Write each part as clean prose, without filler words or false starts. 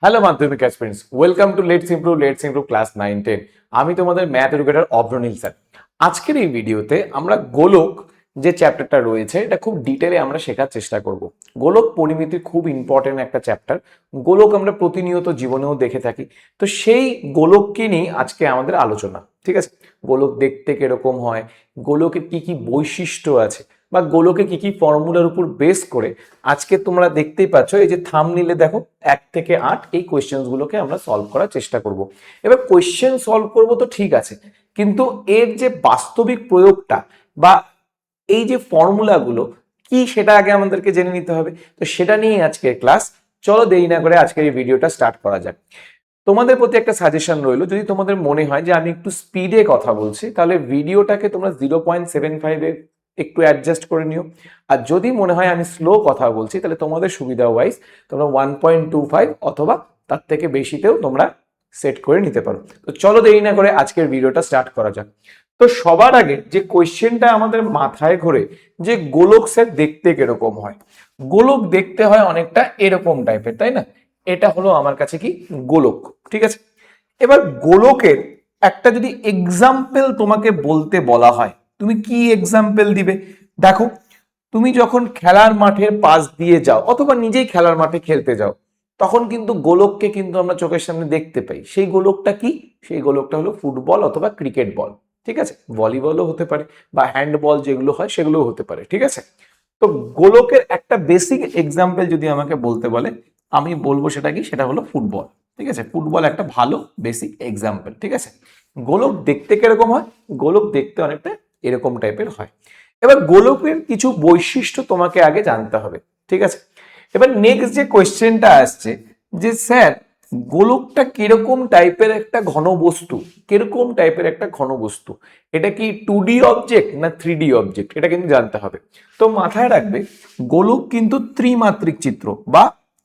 Hello মাধ্যমিক aspirants, welcome to let's improve class 9-10। আমি তোমাদের ম্যাথ এডুকেটর অভ্রনীল স্যার। আজকের এই ভিডিওতে আমরা গোলক যে চ্যাপ্টারটা রয়েছে এটা খুব ডিটেলে আমরা শেখার চেষ্টা করব। গোলক পরিমিতি খুব ইম্পর্টেন্ট একটা চ্যাপ্টার। গোলক আমরা প্রতিনিয়ত জীবনেও দেখে থাকি, তো সেই গোলককে নিয়ে আজকে আমাদের আলোচনা। ঠিক আছে, গোলক দেখতে কিরকম হয়, গোলকের কি কি বৈশিষ্ট্য আছে, বা গোলকে কি কি ফর্মুলার উপর বেস করে আজকে তোমরা দেখতেই পাচ্ছ এই যে থাম্বনেইলে দেখো 1 থেকে 8 এই কোয়েশ্চেন্স গুলোকে আমরা সলভ করার চেষ্টা করব। এবার কোয়েশ্চেন সলভ করব তো ঠিক আছে, কিন্তু এর যে বাস্তবিক প্রয়োগটা বা এই যে ফর্মুলাগুলো কি সেটা আগে আমাদেরকে জেনে নিতে হবে। তো সেটা নিয়ে আজকের ক্লাস। চলো দেরি না করে আজকের এই ভিডিওটা স্টার্ট করা যাক। তোমাদের প্রতি একটা সাজেশন রইলো, যদি তোমাদের মনে হয় যে আমি একটু স্পিডে কথা বলছি তাহলে ভিডিওটাকে তোমরা 0.75-এ একটু অ্যাডজাস্ট করে নিও। আর যদি মনে হয় আমি স্লো কথা বলছি তাহলে তোমাদের সুবিধা ওয়াইজ তোমরা 1.25 অথবা তার থেকে বেশিতেও তোমরা সেট করে নিতে পারো। তো চলো দেরি না করে আজকের ভিডিওটা স্টার্ট করা যাক। তো সবার আগে যে কোয়েশ্চেনটা আমাদের মাথায় ঘোরে যে গোলক স্যার দেখতে কিরকম হয়। গোলক দেখতে হয় অনেকটা এরকম টাইপের, তাই না? এটা হলো আমার কাছে কি গোলক। ঠিক আছে, এবার গোলকের একটা যদি এক্সাম্পল তোমাকে বলতে বলা হয়, তুমি কি এক্সাম্পল দিবে? দেখো, তুমি যখন খেলার মাঠের পাশ দিয়ে যাও অথবা নিজেই খেলার মাঠে খেলতে যাও, তখন কিন্তু গোলককে কিন্তু আমরা চোখের সামনে দেখতে পাই। সেই গোলকটা কি? সেই গোলকটা হলো ফুটবল অথবা ক্রিকেট বল। ঠিক আছে, ভলিবলও হতে পারে বা হ্যান্ডবল যেগুলো হয় সেগুলোও হতে পারে। ঠিক আছে, তো গোলকের একটা বেসিক এক্সাম্পল যদি আমাকে বলতে বলে, আমি বলবো সেটা কি, সেটা হলো ফুটবল। ঠিক আছে, ফুটবল একটা ভালো বেসিক এক্সাম্পল। ঠিক আছে, গোলক দেখতে কিরকম হয়? গোলক দেখতে অনেকটা এরকম টাইপের হয়। এবার গোলকের কিছু বৈশিষ্ট্য তোমাকে আগে জানতে হবে। ঠিক আছে, এবার নেক্সট যে কোয়েশ্চেনটা আসছে যে স্যার গোলকটা কিরকম টাইপের একটা ঘনবস্তু, কিরকম টাইপের একটা ঘনবস্তু, এটা কি 2D অবজেক্ট না 3D অবজেক্ট, এটা কিন্তু জানতে হবে। তো মাথায় রাখবে গোলক কিন্তু ত্রিমাত্রিক চিত্র বা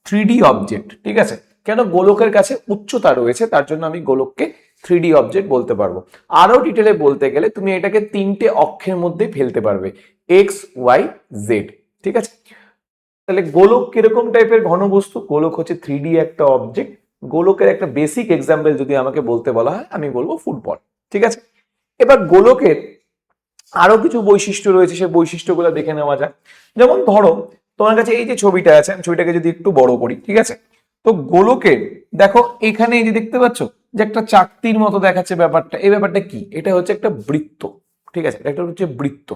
3D অবজেক্ট। ঠিক আছে, কেন? গোলকের কাছে উচ্চতা রয়েছে, তার জন্য আমি গোলককে 3D অবজেক্ট বলতে পারবো। আরো ডিটেলে বলতে গেলে তুমি এটাকে 3টে অক্ষের মধ্যে ফেলতে পারবে, এক্স ওয়াই জেড। ঠিক আছে, তাহলে গোলক কিরকম টাইপের ঘনবস্তু? গোলক হচ্ছে 3D একটা অবজেক্ট। গোলকের একটা বেসিক এক্সাম্পল যদি আমাকে বলতে বলা হয় আমি বলবো ফুটবল। ঠিক আছে, এবার গোলকের আরো কিছু বৈশিষ্ট্য রয়েছে, সেই বৈশিষ্ট্যগুলো দেখে নেওয়া যাক। যেমন ধরো তোমার কাছে এই যে ছবিটা আছে, আমি ছবিটাকে যদি একটু বড় করি, ঠিক আছে, তো গোলকের দেখো এখানে এই যে দেখতে পাচ্ছ যে একটা চাকতির মতো দেখাচ্ছে ব্যাপারটা, এই ব্যাপারটা কি? এটা হচ্ছে একটা বৃত্ত। ঠিক আছে, এটা হচ্ছে বৃত্ত।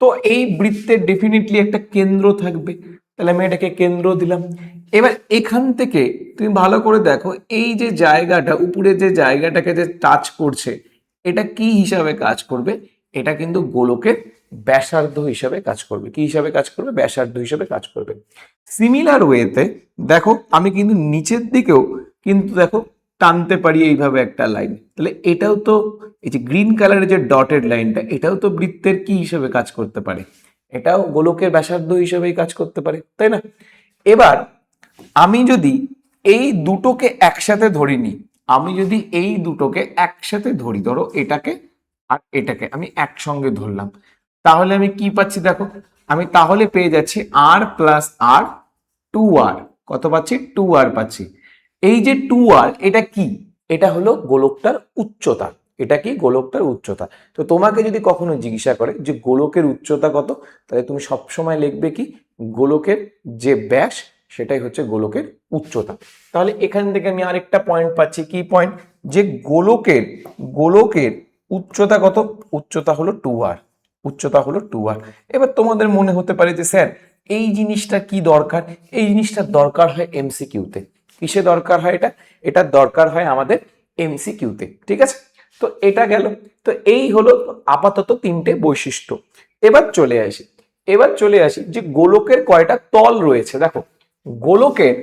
তো এই বৃত্তের ডেফিনেটলি একটা কেন্দ্র থাকবে, তাহলে আমি এটাকে কেন্দ্র দিলাম। এবার এখান থেকে তুমি ভালো করে দেখো এই যে জায়গাটা, উপরে যে জায়গাটাকে যে টাচ করছে, এটা কি হিসাবে কাজ করবে? এটা কিন্তু গোলকের ব্যাসার্ধ হিসাবে কাজ করবে। কি হিসাবে কাজ করবে? ব্যাসার্ধ হিসাবে কাজ করবে। সিমিলার ওয়েতে দেখো আমি কিন্তু নিচের দিকেও কিন্তু দেখো টানতে পারি এইভাবে একটা লাইন, তাহলে এটাও তো এই যে গ্রিন কালারের যে ডটেড লাইনটা, এটাও তো বৃত্তের কি হিসেবে কাজ করতে পারে? এটাও গোলকের ব্যাসার্ধ হিসেবেই কাজ করতে পারে, তাই না? এবার আমি যদি এই দুটোকে একসাথে ধরি নি, আমি যদি এই দুটোকে একসাথে ধরি, ধরো এটাকে আর এটাকে আমি একসঙ্গে ধরলাম, তাহলে আমি কি পাচ্ছি দেখো, আমি তাহলে পেয়ে যাচ্ছি আর প্লাস আর 2r। কত পাচ্ছি? 2r পাচ্ছি। এই যে 2r এটা কি? এটা হলো গোলকটার উচ্চতা। এটা কি? গোলকটার উচ্চতা। তো তোমাকে যদি কখনো জিজ্ঞাসা করে যে গোলকের উচ্চতা কত, তাহলে তুমি সবসময় লিখবে কি, গোলকের যে ব্যাস সেটাই হচ্ছে গোলকের উচ্চতা। তাহলে এখান থেকে আমি আরেকটা পয়েন্ট পাচ্ছি, কি পয়েন্ট? যে গোলকের গোলকের উচ্চতা কত? উচ্চতা হলো 2r। উচ্চতা হলো 2r। এবার তোমাদের মনে হতে পারে যে স্যার এই জিনিসটা কি দরকার? এই জিনিসটা দরকার হয় এমসিকিউতে। কিসে দরকার হয় এটা? এটা দরকার হয় আমাদের এমসিকিউতে। ঠিক আছে, তো এটা গেল। তো এই হলো আপাতত 3টে বৈশিষ্ট্য। এবার চলে আসি, যে গোলকের কয়টা তল রয়েছে। দেখো গোলকের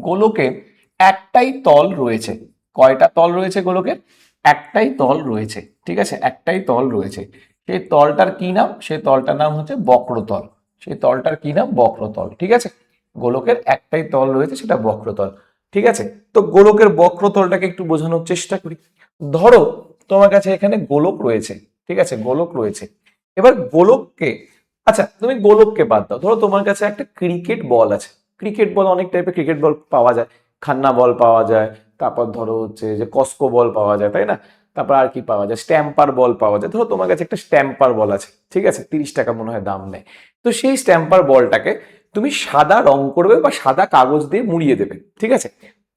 গোলকের একটাই তল রয়েছে। কয়টা তল রয়েছে গোলকের? একটাই তল রয়েছে। ঠিক আছে, একটাই তল রয়েছে। সেই তলটার কি নাম? সেই তলটার নাম হচ্ছে বক্রতল। সেই তলটার কি নাম? বক্রতল। ঠিক আছে, গোলকের একটাই তল রয়েছে, সেটা বক্রতল। ঠিক আছে, তো গোলকের বক্রতলটাকে একটু বোঝানোর চেষ্টা করি। ধরো তোমার কাছে এখানে গোলক রয়েছে। ঠিক আছে, গোলক রয়েছে। এবার গোলককে, আচ্ছা তুমি গোলককে বাদ দাও, ধরো তোমার কাছে একটা ক্রিকেট বল আছে। ক্রিকেট বল, অনেক টাইপের ক্রিকেট বল পাওয়া যায়। খান্না বল পাওয়া যায়, তারপর ধরো হচ্ছে যে কস্কো বল পাওয়া যায়, তাই না? তারপর আর কি পাওয়া যায়, স্ট্যাম্পার বল পাওয়া যায়। ধরো তোমার কাছে একটা স্ট্যাম্পার বল আছে, ঠিক আছে, 30 টাকা মনে হয় দাম নেয়। তো সেই স্ট্যাম্পার বলটাকে তুমি সাদা রং করবে বা সাদা কাগজ দিয়ে মুড়িয়ে দেবে, ঠিক আছে।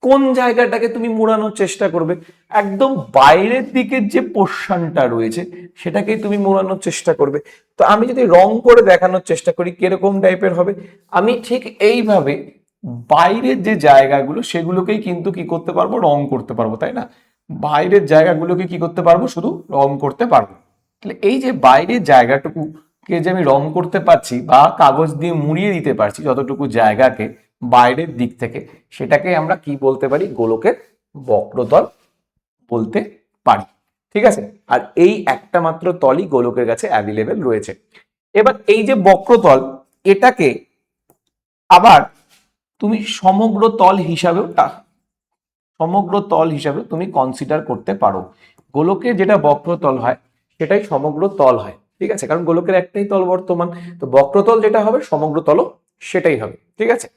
কোন জায়গাটাকে তুমি মুড়ানোর চেষ্টা করবে? একদম বাইরের দিকের যে পোর্শনটা রয়েছে সেটাকেই তুমি মোড়ানোর চেষ্টা করবে। তো আমি যদি রং করে দেখানোর চেষ্টা করি কিরকম টাইপের হবে, আমি ঠিক এইভাবে বাইরের যে জায়গাগুলো সেগুলোকেই কিন্তু কি করতে পারবো, রং করতে পারবো, তাই না? বাইরের জায়গাগুলোকে কি করতে পারবো, শুধু রং করতে পারবো। তাহলে এই যে বাইরের জায়গাটুকু কে যে আমি রং করতে পারছি বা কাগজ দিয়ে মুড়িয়ে দিতে পারছি যতটুকু জায়গাকে বাইরের দিক থেকে, সেটাকে আমরা কি বলতে পারি, গোলকের বক্রতল বলতে পারি, ঠিক আছে। আর এই একটা মাত্র তলই গোলকের কাছে অ্যাভেলেবেল রয়েছে। এবার এই যে বক্রতল, এটাকে আবার তুমি সমগ্র তল হিসাবে তুমি কনসিডার করতে পারো। গোলকের যেটা বক্রতল হয় সেটাই সমগ্র তল হয়, ঠিক আছে, কারণ গোলকের একটাই তল বর্তমান। তো বক্রতল যেটা হবে সমগ্র তলও সেটাই হবে, ঠিক আছে।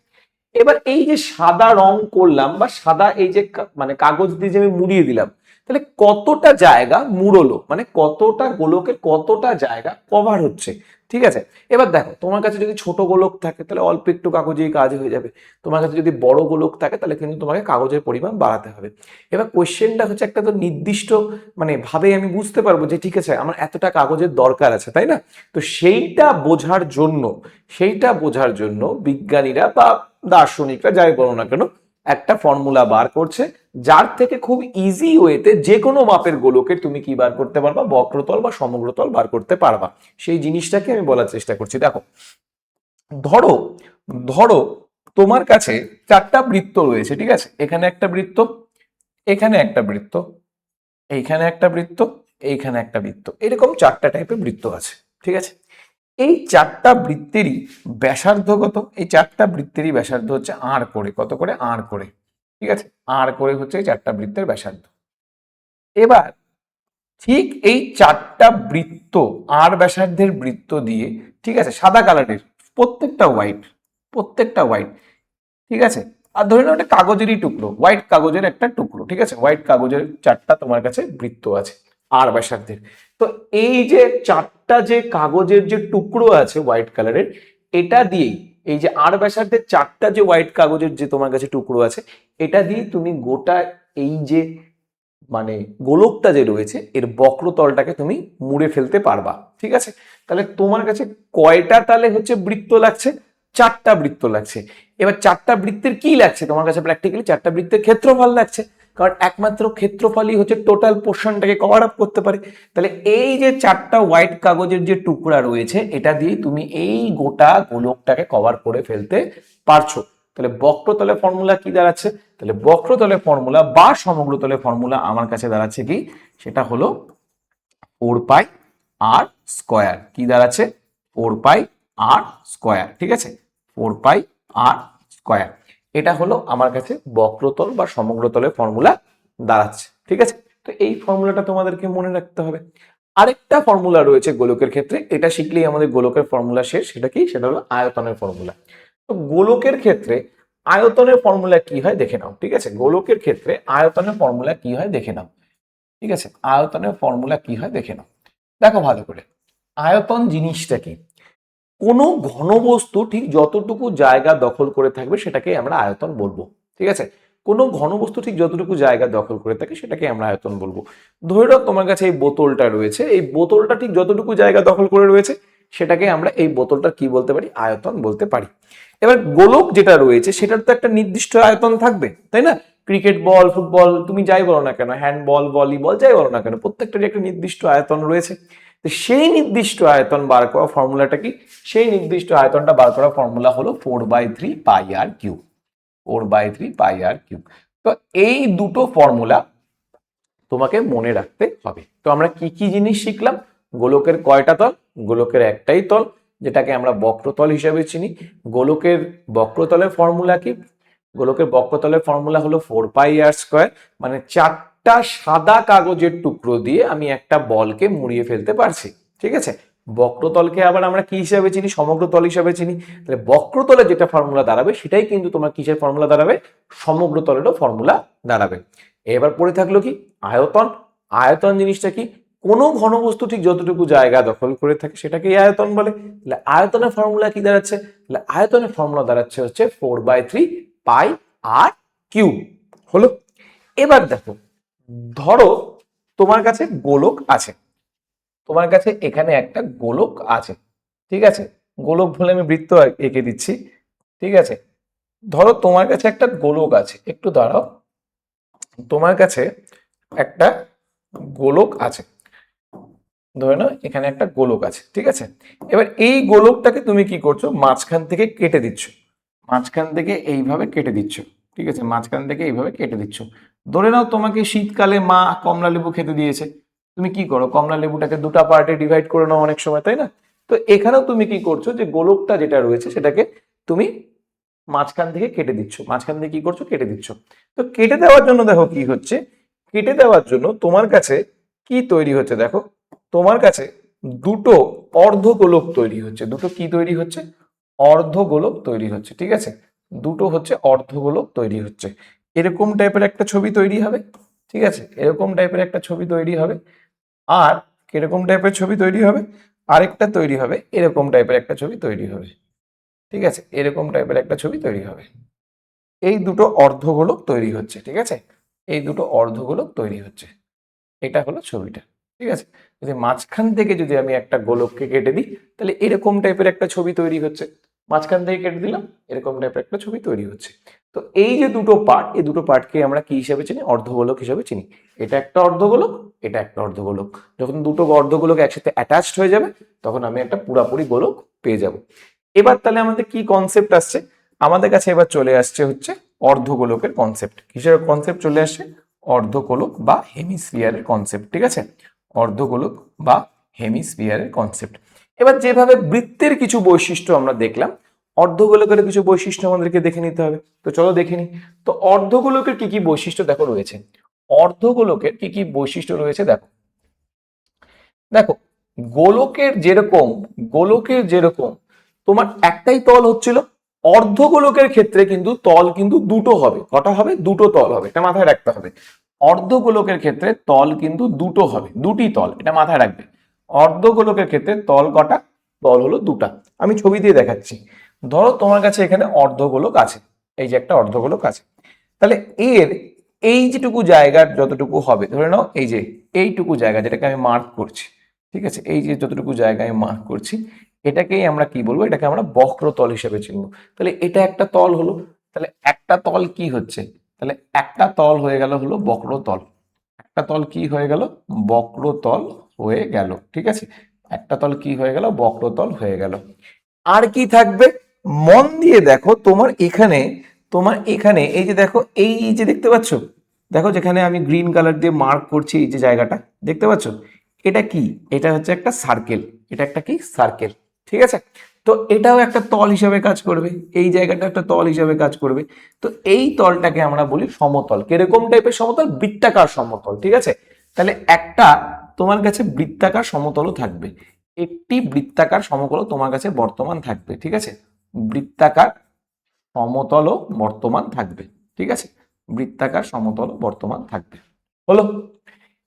এবার এই যে সাদা রং করলাম বা সাদা এই যে মানে কাগজ দিয়ে যে আমি মুড়িয়ে দিলাম, তাহলে কতটা জায়গা মুড়লো, মানে কতটা গোলকের কতটা জায়গা কভার হচ্ছে, ঠিক আছে। এবার দেখো তোমার কাছে যদি ছোট গোলক থাকে তাহলে অল্প একটু কাগজেই কাজ হয়ে যাবে। তোমার কাছে যদি বড় গোলক থাকে তাহলে কিন্তু তোমাকে কাগজের পরিমাণ বাড়াতে হবে। এবার কোশ্চেনটা হচ্ছে একটা তো নির্দিষ্ট মানে ভাবে আমি বুঝতে পারবো যে ঠিক আছে আমার এতটা কাগজের দরকার আছে, তাই না? তো সেইটা বোঝার জন্য বিজ্ঞানীরা বা দার্শনিকরা যাই বলো না কেন একটা ফর্মুলা বার করছে, যার থেকে খুব ইজি ওয়েতে যে কোনো মাপের গোলকের তুমি কি বার করতে পারবা, বক্রতল বা সমগ্রতল বার করতে পারবা। সেই জিনিসটাকে আমি বলার চেষ্টা করছি। দেখো, ধরো ধরো তোমার কাছে 4টা বৃত্ত রয়েছে, ঠিক আছে, এখানে একটা বৃত্ত, এখানে একটা বৃত্ত, এইখানে একটা বৃত্ত, এইখানে একটা বৃত্ত, এরকম 4টা টাইপের বৃত্ত আছে, ঠিক আছে। এই 4টা বৃত্তেরই ব্যাসার্ধ কত? এই 4টা বৃত্তেরই ব্যাসার্ধ হচ্ছে আর করে, কত করে? আর করে, ঠিক আছে, আর করে হচ্ছে এই 4টা বৃত্তের ব্যাসার্ধ। এবার ঠিক এই 4টা বৃত্ত আর ব্যাসার্ধের বৃত্ত দিয়ে, ঠিক আছে, সাদা কালারের, প্রত্যেকটা হোয়াইট, প্রত্যেকটা হোয়াইট, ঠিক আছে। আর ধরে নাও একটা কাগজেরই টুকরো, হোয়াইট কাগজের একটা টুকরো, ঠিক আছে, হোয়াইট কাগজের 4টা তোমার কাছে বৃত্ত আছে আর ব্যাসার্ধের। তো এই যে 4টা যে কাগজের যে টুকরো আছে হোয়াইট কালারের, এটা দিয়েই এই যে আর ব্যাসার্ধের 4টা যে হোয়াইট কাগজের যে তোমার কাছে টুকরো আছে, এটা দিয়ে তুমি গোটা এই যে মানে গোলকটা যে রয়েছে এর বক্রতলটাকে তুমি মুড়ে ফেলতে পারবা, ঠিক আছে। তাহলে তোমার কাছে কয়টা তাহলে হচ্ছে বৃত্ত লাগছে? 4টা বৃত্ত লাগছে। এবার 4টা বৃত্তের কি লাগছে তোমার কাছে? প্র্যাকটিক্যালি 4টা বৃত্তের ক্ষেত্রফল লাগছে, কারণ একমাত্র ক্ষেত্রফলই হচ্ছে টোটাল পোর্শনটাকে কভার আপ করতে পারে। তাহলে এই যে 4টা হোয়াইট কাগজের যে টুকরা রয়েছে এটা দিয়ে তুমি এই গোটা গোলকটাকে কভার করে ফেলতে পারছো। তাহলে বক্রতলের ফর্মুলা কি দাঁড়াচ্ছে? তাহলে বক্রতলের ফর্মুলা বা সমগ্রতলের ফর্মুলা আমার কাছে দাঁড়াচ্ছে কি, সেটা হলো 4 পাই আর স্কোয়ার। কি দাঁড়াচ্ছে? 4 পাই আর স্কোয়ার, ঠিক আছে, 4 পাই আর স্কোয়ার। এটা হলো আমার কাছে বক্রতল বা সমগ্রতলের ফর্মুলা দাঁড়াচ্ছে, ঠিক আছে। তো এই ফর্মুলাটা তোমাদেরকে মনে রাখতে হবে। আরেকটা ফর্মুলা রয়েছে গোলকের ক্ষেত্রে, এটা শিখলেই আমাদের গোলকের ফর্মুলা শেষ। সেটা কি? সেটা হলো আয়তনের ফর্মুলা। তো গোলকের ক্ষেত্রে আয়তনের ফর্মুলা কি হয় দেখে নাও, ঠিক আছে। গোলকের ক্ষেত্রে আয়তনের ফর্মুলা কি হয় দেখে নাও, ঠিক আছে, আয়তনের ফর্মুলা কি হয় দেখে নাও। দেখো ভালো করে, আয়তন জিনিসটা কি? কোনো ঘনবস্তু ঠিক যতটুকু জায়গা দখল করে থাকবে সেটাকে আমরা আয়তন বলবো, ঠিক আছে। কোনো ঘনবস্তু ঠিক যতটুকু জায়গা দখল করে থাকে সেটাকে আমরা আয়তন বলবো। ধরে নাও তোমার কাছে এই বোতলটা রয়েছে, এই বোতলটা ঠিক যতটুকু জায়গা দখল করে রয়েছে সেটাকে আমরা এই বোতলটা কি বলতে পারি? আয়তন বলতে পারি। এবার গোলক যেটা রয়েছে সেটার তো একটা নির্দিষ্ট আয়তন থাকবে, তাই না? ক্রিকেট বল, ফুটবল, তুমি যাই বলো না কেন, হ্যান্ডবল, ভলিবল, যাই বলো না কেন, প্রত্যেকটারই একটা নির্দিষ্ট আয়তন রয়েছে। তো সেই নির্দিষ্ট আয়তন বার করা ফর্মুলাটা কি? সেই নির্দিষ্ট আয়তনটা বার করা ফর্মুলা হলো 4/3 পাই আর কিউব। 4/3 পাই আর কিউব। তো এই দুটো ফর্মুলা তোমাকে মনে রাখতে হবে। তো আমরা কি কি জিনিস শিখলাম? গোলকের কয়টা তল? গোলকের একটাই তল, যেটাকে আমরা বক্রতল হিসেবে চিনি। গোলকের বক্রতলের ফর্মুলা কি? গোলকের বক্রতলের ফর্মুলা হলো 4 পাই আর স্কোয়ার, মানে 4টা সাদা কাগজের টুকরো দিয়ে আমি একটা বলকে মুড়িয়ে ফেলতে পারছি, ঠিক আছে। বক্রতলকে আবার আমরা কি হিসাবে চিনি? সমগ্র তল হিসাবে চিনি। তাহলে বক্রতলে যেটা ফর্মুলা দাঁড়াবে সেটাই কিন্তু তোমার কিসের ফর্মুলা দাঁড়াবে? সমগ্র তলেরও ফর্মুলা দাঁড়াবে। এবার পড়ে থাকলো কি? আয়তন। আয়তন জিনিসটা কি? কোনো ঘনবস্তু ঠিক যতটুকু জায়গা দখল করে থাকে সেটাকেই আয়তন বলে। তাহলে আয়তনের ফর্মুলা কি দাঁড়াচ্ছে? তাহলে আয়তনের ফর্মুলা দাঁড়াচ্ছে হচ্ছে 4/3 পাই আর কিউব। হলো। এবার দেখো, ধরো তোমার কাছে গোলক আছে, তোমার কাছে এখানে একটা গোলক আছে, ঠিক আছে? গোলক বলে আমি বৃত্ত এঁকে দিচ্ছি, ঠিক আছে? ধরো তোমার কাছে একটা গোলক আছে, একটু দাঁড়াও, তোমার কাছে একটা গোলক আছে, ধরে নাও এখানে একটা গোলক আছে, ঠিক আছে? এবার এই গোলকটাকে তুমি কি করছো? মাঝখান থেকে কেটে দিচ্ছ, মাঝখান থেকে এইভাবে কেটে দিচ্ছ, ঠিক আছে? মাঝখান থেকে এইভাবে কেটে দিচ্ছ। ধরে নাও তোমাকে শীতকালে মা কমলা লেবু খেতে দিয়েছে, তুমি কি করো? কমলা লেবুটাকে দুটো পার্টে ডিভাইড করে নাও অনেক সময়, তাই না? তো এখানেও তুমি কি করছো? যে গোলকটা যেটা রয়েছে সেটাকে তুমি মাঝখান থেকে কেটে দিচ্ছ, মাঝখান থেকে কি করছো? কেটে দিচ্ছ। তো কেটে দেওয়ার জন্য দেখো কি হচ্ছে, কেটে দেওয়ার জন্য তোমার কাছে কি তৈরি হচ্ছে? দেখো তোমার কাছে দুটো অর্ধগোলক তৈরি হচ্ছে, দুটো কি তৈরি হচ্ছে? অর্ধগোলক তৈরি হচ্ছে, ঠিক আছে? দুটো হচ্ছে অর্ধগোলক তৈরি হচ্ছে। এরকম টাইপের একটা ছবি তৈরি হবে, ঠিক আছে? এরকম টাইপের একটা ছবি তৈরি হবে। আর কিরকম টাইপের ছবি তৈরি হবে? আরেকটা তৈরি হবে, এরকম টাইপের একটা ছবি তৈরি হবে, ঠিক আছে? এরকম টাইপের একটা ছবি তৈরি হবে। এই দুটো অর্ধগোলক তৈরি হচ্ছে, ঠিক আছে? এই দুটো অর্ধগোলক তৈরি হচ্ছে। এটা হলো ছবিটা, ঠিক আছে? যদি মাঝখান থেকে যদি আমি একটা গোলককে কেটে দিই তাহলে এরকম টাইপের একটা ছবি তৈরি হচ্ছে। মাঝখান থেকে কেটে দিলাম, এরকম টাইপের একটা ছবি তৈরি হচ্ছে। তো এই যে দুটো পার্ট, এই দুটো পার্টকে আমরা কি হিসাবে চিনি? অর্ধগোলক হিসাবে চিনি। এটা একটা অর্ধগোলক, এটা একটা অর্ধগোলক। যখন দুটো অর্ধগোলক একসাথে অ্যাটাচড হয়ে যাবে তখন আমি একটা পুরাপুরি গোলক পেয়ে যাব। এবার তাহলে আমাদের কি কনসেপ্ট আসছে? আমাদের কাছে এবার চলে আসছে হচ্ছে অর্ধগোলকের কনসেপ্ট। কিসের কনসেপ্ট চলে আসছে? অর্ধগোলক বা হেমিস্ফিয়ারের কনসেপ্ট, ঠিক আছে? অর্ধগোলক বা হেমিস্ফিয়ারের কনসেপ্ট। এবার যেভাবে বৃত্তের কিছু বৈশিষ্ট্য আমরা দেখলাম, অর্ধগোলকের কিছু বৈশিষ্ট্য আমাদেরকে দেখে নিতে হবে। তো চলো দেখে নিই। তো অর্ধগোলকের কি কি বৈশিষ্ট্য দেখো রয়েছে? অর্ধগোলকের কি কি বৈশিষ্ট্য রয়েছে দেখো। দেখো, গোলকের যেরকম, গোলকের যেরকম তোমার একটাই তল হচ্ছিল, অর্ধগোলকের ক্ষেত্রে কিন্তু তল কিন্তু দুটো হবে। কটা হবে? দুটো তল হবে, এটা মাথায় রাখতে হবে। অর্ধগোলকের ক্ষেত্রে তল কিন্তু দুটো হবে, দুটি তল, এটা মাথায় রাখবে। অর্ধগোলকের ক্ষেত্রে তল কটা? তল হলো দুটা। আমি ছবি দিয়ে দেখাচ্ছি। ধরো তোমার কাছে এখানে অর্ধগোলক আছে, এই যে একটা অর্ধগোলক আছে, তাহলে এর এই যেটুকু জায়গার যতটুকু হবে, ধরে নাও এই যে এইটুকু জায়গা যেটাকে আমি মার্ক করছি, ঠিক আছে? এই যে যতটুকু জায়গা আমি মার্ক করছি এটাকেই আমরা কি বলবো? এটাকে আমরা বক্রতল হিসেবে চিনবো। তাহলে এটা একটা তল হলো। তাহলে একটা তল কি হচ্ছে? তাহলে একটা তল হয়ে গেল হলো বক্রতল। একটা তল কি হয়ে গেল? বক্রতল হয়ে গেল, ঠিক আছে? একটা তল কি হয়ে গেল? বক্রতল হয়ে গেল। আর কি থাকবে? মন দিয়ে দেখো, তোমার এখানে এই যে দেখো, এই যে দেখতে পাচ্ছ, দেখো যেখানে আমি গ্রিন কালার দিয়ে মার্ক করছি এই যে জায়গাটা, দেখতে পাচ্ছ? এটা কি? এটা হচ্ছে একটা সার্কেল। এটা একটা কি? সার্কেল, ঠিক আছে? তো এটাও একটা তল হিসাবে কাজ করবে, এই জায়গাটা একটা তল হিসাবে কাজ করবে। তো এই তলটাকে আমরা বলি সমতল। কিরকম টাইপের সমতল? বৃত্তাকার সমতল, ঠিক আছে? তাহলে একটা তোমার কাছে বৃত্তাকার সমতলও থাকবে, একটি বৃত্তাকার সমতলও তোমার কাছে বর্তমান থাকবে, ঠিক আছে? বৃত্তাকার সমতলও বর্তমান থাকবে, ঠিক আছে? বৃত্তাকার সমতলও বর্তমান থাকবে। হলো।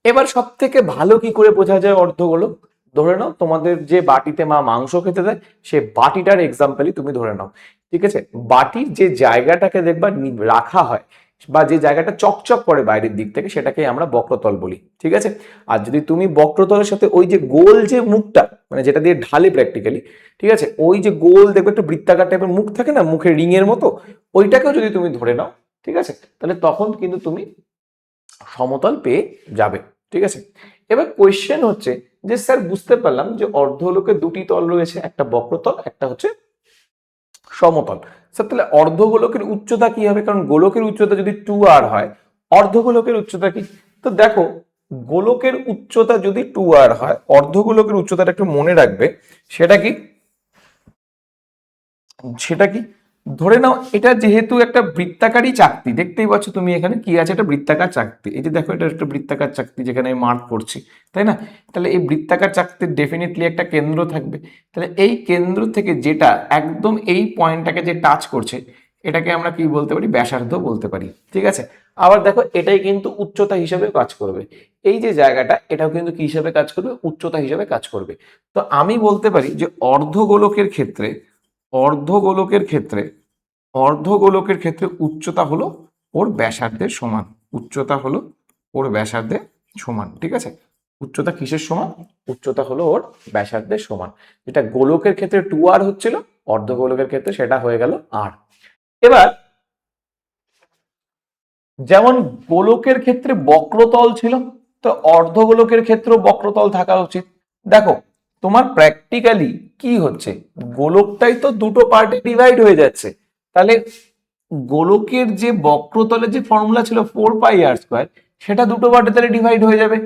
এবার সব থেকে ভালো কি করে বোঝা যায় অর্ধগোলক? ধরে নাও তোমাদের যে বাটিতে মা মাংস খেতে দেয় সে বাটিটার এক্সাম্পলই তুমি ধরে নাও, ঠিক আছে? বাটির যে জায়গাটাকে দেখবা রাখা হয় বা যে জায়গাটা চকচক করে বাইরের দিক থেকে সেটাকে আমরা বক্রতল বলি, ঠিক আছে? আর যদি তুমি বক্রতলের সাথে ওই যে গোল যে মুখটা, মানে যেটা দিয়ে ঢালে প্র্যাকটিক্যালি, ঠিক আছে, ওই যে গোল দেখবে একটা বৃত্তাকার টাইপের মুখ থাকে না, মুখের রিং এর মতো, ওইটাকেও যদি তুমি ধরে নাও, ঠিক আছে, তাহলে তখন কিন্তু তুমি সমতল পেয়ে যাবে, ঠিক আছে? এবার কোয়েশ্চেন হচ্ছে যে স্যার বুঝতে পারলাম যে অর্ধগোলকের দুটি তল রয়েছে, একটা বক্রতল, একটা হচ্ছে সমতল। স্যার তাহলে অর্ধগোলকের উচ্চতা কি হবে? কারণ গোলকের উচ্চতা যদি 2r হয়, অর্ধগোলকের উচ্চতা কি? তো দেখো, গোলকের উচ্চতা যদি 2r হয়, অর্ধগোলকের উচ্চতাটা একটু মনে রাখবে। সেটা কি? সেটা কি? ধরে নাও এটা যেহেতু একটা বৃত্তাকারই চাকতি, দেখতেই পাচ্ছ তুমি এখানে কি আছে, এটা বৃত্তাকার চাকতি। এই যে দেখো এটা একটা বৃত্তাকার চাকতি যেখানে আমি মার্ক করছি, তাই না? তাহলে এই বৃত্তাকার চাকতির ডেফিনেটলি একটা কেন্দ্র থাকবে। তাহলে এই কেন্দ্র থেকে যেটা একদম এই পয়েন্টটাকে যে টাচ করছে, এটাকে আমরা কি বলতে পারি, ব্যাসার্ধ বলতে পারি। ঠিক আছে, আবার দেখো এটাই কিন্তু উচ্চতা হিসেবে কাজ করবে। এই যে জায়গাটা, এটাও কিন্তু কি হিসেবে কাজ করবে, উচ্চতা হিসেবে কাজ করবে। তো আমি বলতে পারি যে অর্ধগোলকের ক্ষেত্রে, অর্ধগোলকের ক্ষেত্রে অর্ধগোলকের ক্ষেত্রে উচ্চতা হলো ওর ব্যাসার্ধের সমান। উচ্চতা হলো ওর ব্যাসার্ধের সমান। ঠিক আছে, উচ্চতা কিসের সমান, উচ্চতা হলো ওর ব্যাসার্ধের সমান। যেটা গোলকের ক্ষেত্রে 2r হচ্ছিল, অর্ধগোলকের ক্ষেত্রে সেটা হয়ে গেল r। এবার যেমন গোলকের ক্ষেত্রে বক্রতল ছিল, তো অর্ধগোলকের ক্ষেত্রেও বক্রতল থাকা উচিত। দেখো তোমার প্র্যাকটিক্যালি কি হচ্ছে, গোলকটাই তো দুটো পার্টে ডিভাইড হয়ে যাচ্ছে। তাহলে গোলকের যে বক্রতলের যে ফর্মুলা ছিল 4πr², সেটা দুটো পার্টে তাহলে ডিভাইড হয়ে যাবে।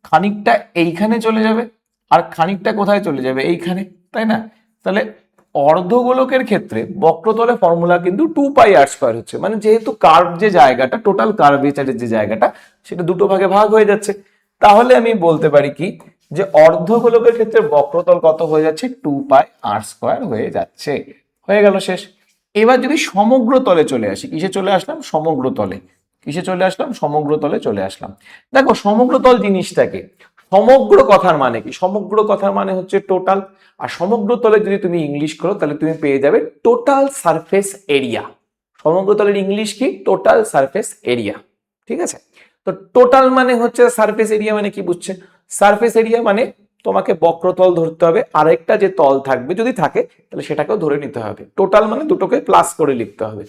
খানিকটা এইখানে চলে যাবে আর খানিকটা কোথায় চলে যাবে, এইখানে, তাই না? তাহলে অর্ধগোলকের ক্ষেত্রে বক্রতলের ফর্মুলা কিন্তু 2πr² হচ্ছে, মানে যেহেতু কার্ভ যে জায়গাটা, টোটাল কার্ভেচারের যে জায়গাটা, সেটা দুটো ভাগে ভাগ হয়ে যাচ্ছে। তাহলে আমি বলতে পারি কি, যে অর্ধগোলকের ক্ষেত্রে বক্রতল কত হয়ে যাচ্ছে, 2πr² হয়ে যাচ্ছে। হয়ে গেল, শেষ। এবার যদি সমগ্র তলে চলে আসি, কিসে চলে আসলাম, সমগ্র তলে। কিসে চলে আসলাম, সমগ্র তলে চলে আসলাম। দেখো সমগ্র তল জিনিসটাকে, সমগ্র কথার মানে কি, সমগ্র কথার মানে হচ্ছে টোটাল। আর সমগ্র তলে যদি তুমি ইংলিশ করো, তাহলে তুমি পেয়ে যাবে টোটাল সারফেস এরিয়া। সমগ্র তলের ইংলিশ কি, টোটাল সারফেস এরিয়া। ঠিক আছে, তো টোটাল মানে হচ্ছে সারফেস এরিয়া, মানে কি বুঝছে, সারফেস এরিয়া মানে তোমাকে বক্রতল ধরতে হবে, আরেকটা যে তল থাকবে যদি থাকে তাহলে সেটাকেও ধরে নিতে হবে। টোটাল মানে দুটোকে প্লাস করে লিখতে হবে।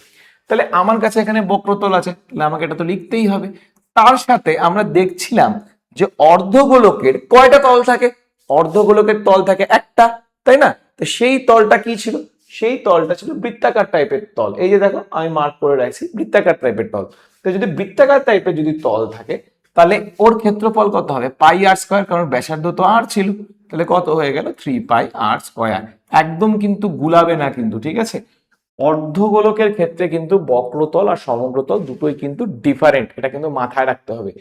তাহলে আমার কাছে এখানে বক্রতল আছে, তাহলে আমাকে এটা তো লিখতেই হবে। তার সাথে আমরা দেখছিলাম যে অর্ধগোলকের কয়টা তল থাকে, অর্ধগোলকের তল থাকে একটা, তাই না? তো সেই তলটা কি ছিল, সেই তলটা ছিল বৃত্তাকার টাইপের তল। এই যে দেখো আমি মার্ক করে রাখছি বৃত্তাকার টাইপের তল। তো যদি বৃত্তাকার টাইপের যদি তল থাকে, তাহলে ওর ক্ষেত্রফল কত হবে, πr², কারণ ব্যাসার্ধ তো r ছিল। তাহলে কত হয়ে গেল, 3πr²। একদম কিন্তু গুলাবে না কিন্তু, ঠিক আছে? অর্ধগোলকের ক্ষেত্রে কিন্তু বক্রতল আর সমগ্রতল দুটোই কিন্তু ডিফারেন্ট, এটা কিন্তু মাথায় রাখতে হবে।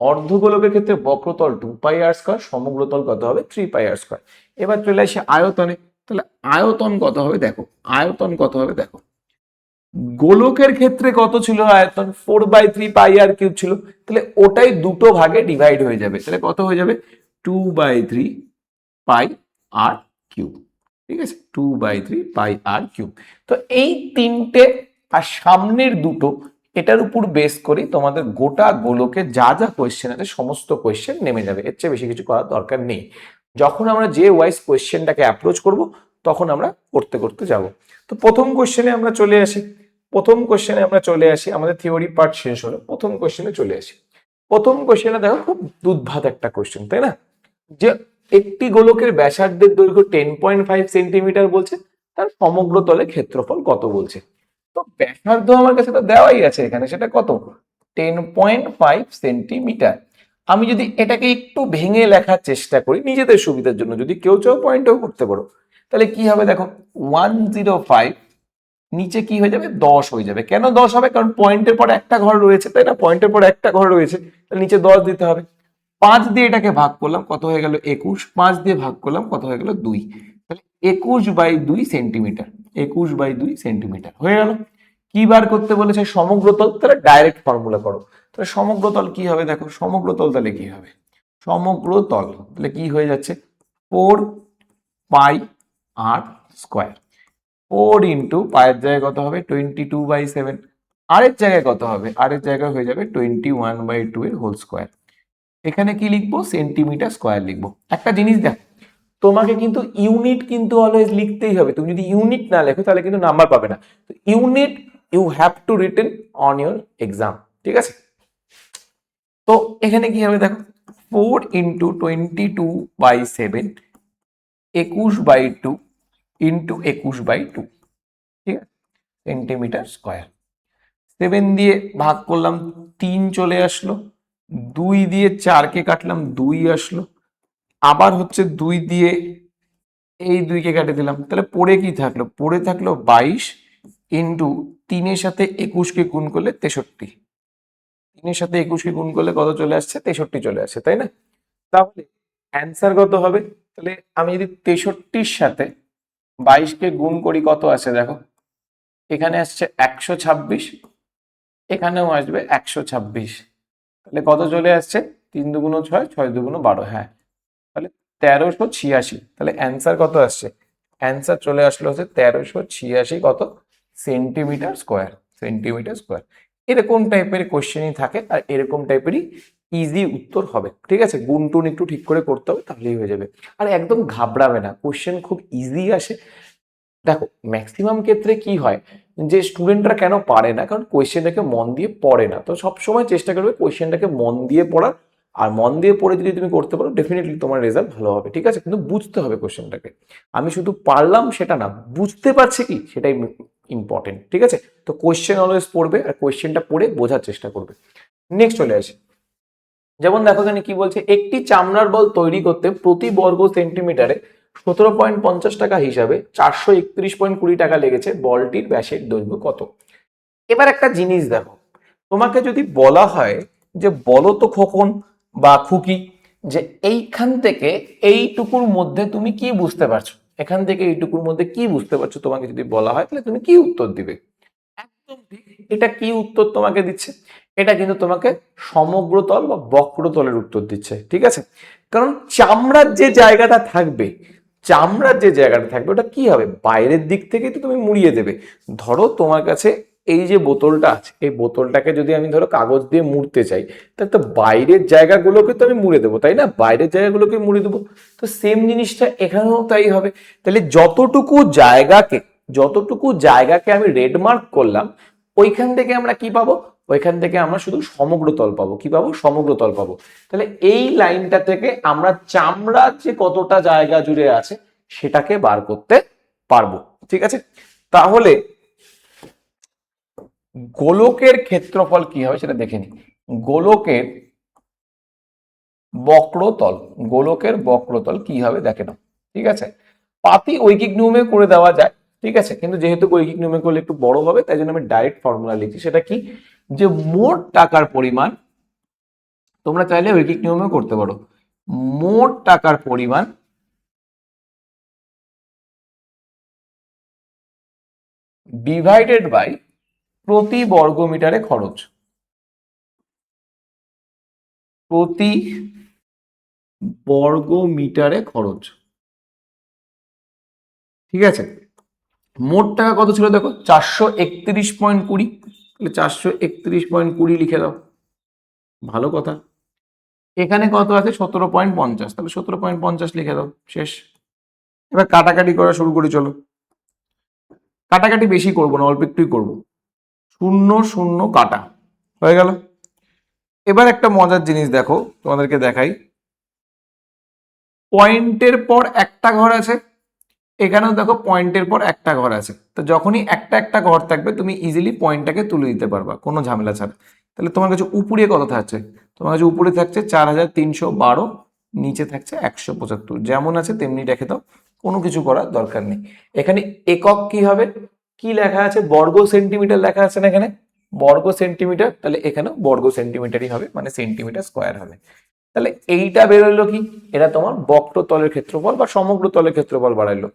অর্ধগোলকের ক্ষেত্রে বক্রতল 2πr², সমগ্রতল কত হবে, 3πr²। এবার চলে আসে আয়তনে। তাহলে আয়তন কত হবে দেখো, আয়তন কত হবে দেখো, গোলকের ক্ষেত্রে কত ছিল আয়তন, 4/3πr³ ছিল। তাহলে ওটাই দুটো ভাগে ডিভাইড হয়ে যাবে, তাহলে কত হয়ে যাবে, 2/3πr³। ঠিক আছে, 2/3πr³। তো এই তিনটে আর সামনের দুটো, এটার উপর বেস করে তোমাদের গোটা গোলকে যা যা কোয়েশ্চেন আছে সমস্ত কোয়েশ্চেন নেমে যাবে। এর চেয়ে বেশি কিছু করার দরকার নেই। যখন আমরা যে ওয়াইজ কোয়েশ্চেনটাকে অ্যাপ্রোচ করব, তখন আমরা করতে করতে যাব। তো প্রথম কোয়েশ্চেনে আমরা চলে আসি। প্রথম কোয়েশ্চেনে আমরা চলে আসি, আমাদের থিওরি পার্ট শেষ হলো, প্রথম কোয়েশ্চেনে চলে আসি। প্রথম কোয়েশ্চেনে দেখো খুব দুধভাত একটা কোয়েশ্চেন, তাই না? যে একটি গোলকের ব্যাসার্ধের দৈর্ঘ্য 10.5 সেন্টিমিটার বলছে, তার সমগ্র তলে ক্ষেত্রফল কত বলছে। তো ব্যাসার্ধ আমার কাছে তো দেওয়াই আছে এখানে, সেটা কত, 10.5 সেন্টিমিটার। আমি যদি এটাকে একটু ভেঙে লেখার চেষ্টা করি নিজেদের সুবিধার জন্য, যদি কেউ চাও পয়েন্টও করতে পারো, তাহলে কি হবে দেখো, 105 নিচে কি হয়ে যাবে, 10 হয়ে যাবে। কেন 10 হবে, কারণ পয়েন্টের পর একটা ঘর রয়েছে, তাই না? পয়েন্টের পর একটা ঘর রয়েছে, তাহলে নিচে 10 দিতে হবে। 5 দিয়ে এটাকে ভাগ করলাম, কত হয়ে গেল, 21। 5 দিয়ে ভাগ করলাম, কত হয়ে গেল, 2। তাহলে 21/2 সেন্টিমিটার, 21/2 সেন্টিমিটার হয়ে গেল। কি বার করতে বলেছে, সমগ্রতল। তাহলে ডাইরেক্ট ফর্মুলা করো। তাহলে সমগ্রতল কি হবে দেখো, সমগ্রতল তাহলে কি হবে, সমগ্রতল তাহলে কি হয়ে যাচ্ছে, 4πr²। 4 ইন্টু পায়ের জায়গায় কত হবে, 22/7। আরের জায়গায় কত হবে, আরের জায়গায় হয়ে যাবে 21/2 এর হোল স্কোয়ার। এখানে কি লিখবো, সেন্টিমিটার স্কোয়ার লিখবো। একটা জিনিস দেখো, তোমাকে কিন্তু ইউনিট কিন্তু অলওয়েজ লিখতেই হবে। তুমি যদি ইউনিট না লেখো তাহলে কিন্তু নাম্বার পাবে না। তো unit you have to written on your exam, ঠিক আছে? তো এখানে কি হবে দেখো, 4 ইন্টু 22/7, 21/2 ইন্টু 21/2, ঠিক আছে, সেন্টিমিটার স্কোয়ার। 7 দিয়ে ভাগ করলাম, 3 চলে আসলো। 2 দিয়ে 4কে কাটলাম, 2 আসলো। আবার হচ্ছে 2 দিয়ে এই 2কে কেটে দিলাম, তাহলে পড়ে কি থাকলো, পড়ে থাকলো 22 ইন্টু 3-এর সাথে 21কে গুণ করলে 63। 3-এর সাথে 21কে গুণ করলে কত চলে আসছে? 63 চলে আসছে, তাই না? তাহলে অ্যান্সার কত হবে? তাহলে আমি যদি 63-র সাথে 22কে গুণ করি কত আসছে দেখো, এখানে আসছে 126, এখানেও আসবে 126, তাহলে কত চলে আসছে? 3 × 2 = 6, 6 × 2 = 12, হ্যাঁ, তাহলে 1386। তাহলে অ্যান্সার কত আসছে? অ্যান্সার চলে আসলো হচ্ছে 1386 কত সেন্টিমিটার স্কোয়ার, সেন্টিমিটার স্কোয়ার। এরকম টাইপের কোশ্চেনই থাকে আর এরকম টাইপেরই ইজি উত্তর হবে, ঠিক আছে? গুণ টুন একটু ঠিক করে করতে হবে, তাহলেই হয়ে যাবে। আর একদম ঘাবড়াবে না, কোশ্চেন খুব ইজি আসে। দেখো ম্যাক্সিমাম ক্ষেত্রে কি হয় যে স্টুডেন্টরা কেন পারে না, কারণ কোয়েশ্চেনটাকে মন দিয়ে পড়ে না। তো সবসময় চেষ্টা করবে কোয়েশ্চেনটাকে মন দিয়ে পড়ার, আর মন দিয়ে পড়ে যদি তুমি করতে পারো ডেফিনেটলি তোমার রেজাল্ট ভালো হবে, ঠিক আছে? কিন্তু বুঝতে হবে কোয়েশ্চেনটাকে। আমি শুধু পারলাম সেটা না, বুঝতে পারছি কি সেটাই ইম্পর্টেন্ট, ঠিক আছে? তো কোয়েশ্চেন অলওয়েজ পড়বে আর কোয়েশ্চেনটা পড়ে বোঝার চেষ্টা করবে। নেক্সট চলে আসে, যেমন দেখো এখানে কি বলছে, একটি চামড়ার বল তৈরি করতে প্রতি বর্গ সেন্টিমিটারে 17.50 টাকা হিসাবে 431.20 টাকা লেগেছে, বলটির ব্যাসের দৈর্ঘ্য কত? এবার একটা জিনিস দেখো, তোমাকে যদি বলা হয় যে বলো তো খোকন বা খুকি, যে এইখান থেকে এইটুকুর মধ্যে তুমি কি বুঝতে পারছো, এখান থেকে এইটুকুর মধ্যে কি বুঝতে পারছো, তোমাকে যদি বলা হয় তাহলে তুমি কি উত্তর দিবে? একদম ঠিক। এটা কি উত্তর তোমাকে দিচ্ছে? এটা কিন্তু তোমাকে সমগ্রতল বা বক্রতলের উত্তর দিচ্ছে, ঠিক আছে? কারণ চামড়ার যে জায়গাটা থাকবে, চামড়ার যে জায়গাটা থাকবে ওটা কি হবে? বাইরের দিক থেকে তো তুমি মুড়িয়ে দেবে। ধরো তোমার কাছে এই যে বোতলটা আছে, এই বোতলটাকে যদি আমি ধরো কাগজ দিয়ে মুড়তে চাই, তাহলে তো বাইরের জায়গাগুলোকে তো আমি মুড়ে দেবো, তাই না? বাইরের জায়গাগুলোকে মুড়ে দেবো। তো সেম জিনিসটা এখানেও তাই হবে। তাহলে যতটুকু জায়গাকে আমি রেড মার্ক করলাম, ওইখান থেকে আমরা কি পাবো? ওইখান থেকে আমরা শুধু সমগ্রতল পাবো। কি পাবো? সমগ্রতল পাবো। তাহলে এই লাইনটা থেকে আমরা চামড়ার যে কতটা জায়গা জুড়ে আছে সেটাকে বার করতে পারবো, ঠিক আছে? তাহলে গোলকের ক্ষেত্রফল কি হবে সেটা দেখে নিই। গোলকের বক্রতল, গোলকের বক্রতল কি হবে দেখে নাও, ঠিক আছে? পাতি ঐকিক নিয়মে করে দেওয়া যায়, ঠিক আছে, কিন্তু যেহেতু ঐকিক নিয়মে করলে একটু বড় হবে তাই জন্য আমি ডাইরেক্ট ফর্মুলা লিখছি। সেটা কি? যে মোট টাকার পরিমাণ, তোমরা চাইলে ঐকিক নিয়মেও করতে পারো, মোট টাকার পরিমাণ ডিভাইডেড বাই প্রতি বর্গ মিটারে খরচ, প্রতি বর্গ মিটারে খরচ, ঠিক আছে? মোট টাকা কত ছিল দেখো, 431.20, তাহলে 431.20 লিখে দাও, ভালো কথা। এখানে কত আছে? 17.50, তাহলে 17.50 লিখে দাও, শেষ। এবার কাটাকাটি করা শুরু করি, চলো। কাটাকাটি বেশি করবো না, অল্প একটুই করবো। শূন্য শূন্য কাটা হয়ে গেল। এবার একটা মজার জিনিস দেখো, তোমাদেরকে দেখাই। পয়েন্টের পর একটা ঘর আছে, এখানেও দেখো পয়েন্টের পর একটা ঘর আছে। তো যখনই একটা একটা ঘর থাকবে তুমি ইজিলি পয়েন্টটাকে তুলে দিতে পারবা কোনো ঝামেলা ছাড়া। তাহলে তোমার কাছে উপরে কত থাকছে? তোমার কাছে উপরে থাকছে 4312, নিচে থাকছে 175, যেমন আছে তেমনি রেখে দাও, কোনো কিছু করার দরকার নেই। এখানে একক কি হবে? কি লেখা আছে? বর্গ সেন্টিমিটার লেখা আছে না এখানে, বর্গ সেন্টিমিটার, তাহলে এখানেও বর্গ সেন্টিমিটারই হবে, মানে সেন্টিমিটার স্কোয়ার হবে। তাহলে এইটা বেরোলো কি? এটা তোমার বক্রতলের ক্ষেত্রফল বা সমগ্র তলের ক্ষেত্রফল বাড়াইলো।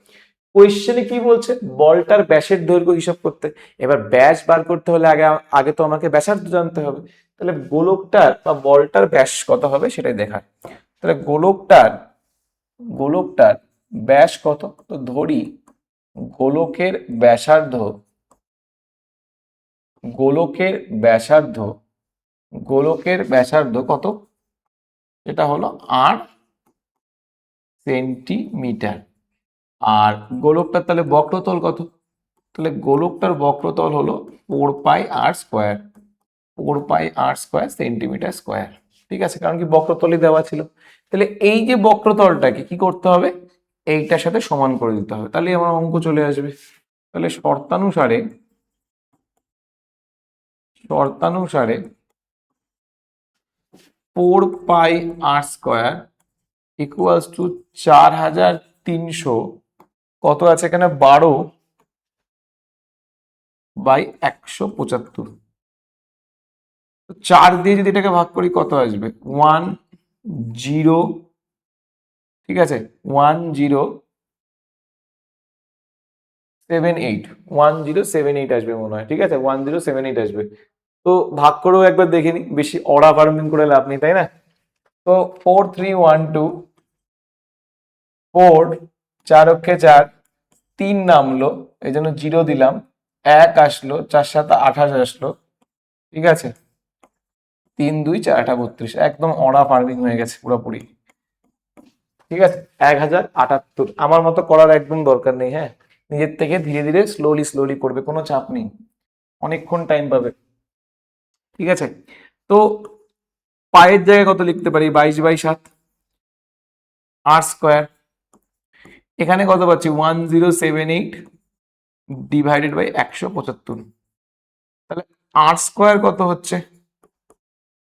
কোয়েশ্চেনে কি বলছে? বলটার ব্যাসের দৈর্ঘ্য হিসাব করতে। এবার ব্যাস বার করতে হলে আগে আগে তো আমাকে ব্যাসার্ধ জানতে হবে। তাহলে গোলকটার বা বলটার ব্যাস কত হবে সেটাই দেখার। তাহলে গোলকটার ব্যাস কত? তো ধরি গোলকের ব্যাসার্ধ, গোলকের ব্যাসার্ধ, গোলকের ব্যাসার্ধ কত? এটা হলো 8 সেন্টিমিটার। আর গোলকটার তাহলে বক্রতল কত? তাহলে গোলকটার বক্রতল হলো 4πr², 4πr² সেন্টিমিটার স্কোয়ার, ঠিক আছে? কারণ কি বক্রতলই দেওয়া ছিল। তাহলে এই যে বক্রতলটাকে কি করতে হবে? এইটার সাথে সমান করে দিতে হবে, তাহলে আমার অঙ্ক চলে আসবে। তাহলে শর্তানুসারে 4πr² ইকুয়ালস টু 4300, কত আছে এখানে? 12 বাই 175। 4 দিয়ে যদি এটাকে ভাগ করি কত আসবে? 10, ঠিক আছে, 1078, 1078 আসবে মনে হয়, ঠিক আছে, 1078 আসবে। তো ভাগ করেও একবার দেখে নি, বেশি অড়া ফার্মিং করে লাভ নেই, তাই না? তো 4312, 4, 4 অক্ষে 4, 3 নামলো, এই জন্য 0 দিলাম, 1 আসলো, 4 7 28 আসলো, ঠিক আছে, 3 2 4 8 32, একদম অড়া ফার্মিং হয়ে গেছে পুরোপুরি, ঠিক আছে। 1078, আমার মতো করার একদম দরকার নেই, হ্যাঁ, নিজের থেকে ধীরে ধীরে স্লোলি স্লোলি করবে, কোনো চাপ নেই, অনেকক্ষণ টাইম পাবে, ঠিক আছে। তো পায়ের জায়গায় কত লিখতে পারি? 22/7, আর স্কোয়ার, এখানে কত পাচ্ছি? 1078 ডিভাইডেড বাই 175, তাহলে আর স্কোয়ার কত হচ্ছে?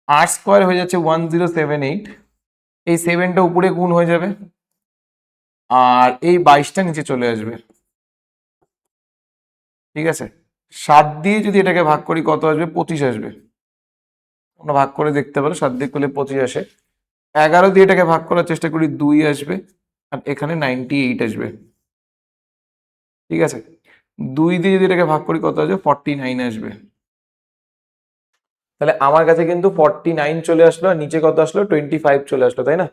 আর স্কোয়ার হয়ে যাচ্ছে 1078, এই 7টা উপরে গুণ হয়ে যাবে, আর এই 22টা নিচে চলে আসবে, ঠিক আছে। 7 দিয়ে যদি এটাকে ভাগ করি কত আসবে? 25 আসবে, তোমরা ভাগ করে দেখতে পারো, 7 দিয়ে করলে 25 আসে। 11 দিয়ে এটাকে ভাগ করার চেষ্টা করি, 2 আসবে, আর এখানে 98 আসবে, ঠিক আছে। 2 দিয়ে যদি এটাকে ভাগ করি কত আসবে? 49 আসবে। তাহলে আমার কাছে কিন্তু 49 চলে আসলো, আর নিচে কত আসলো? 25 চলে আসলো, তাই না?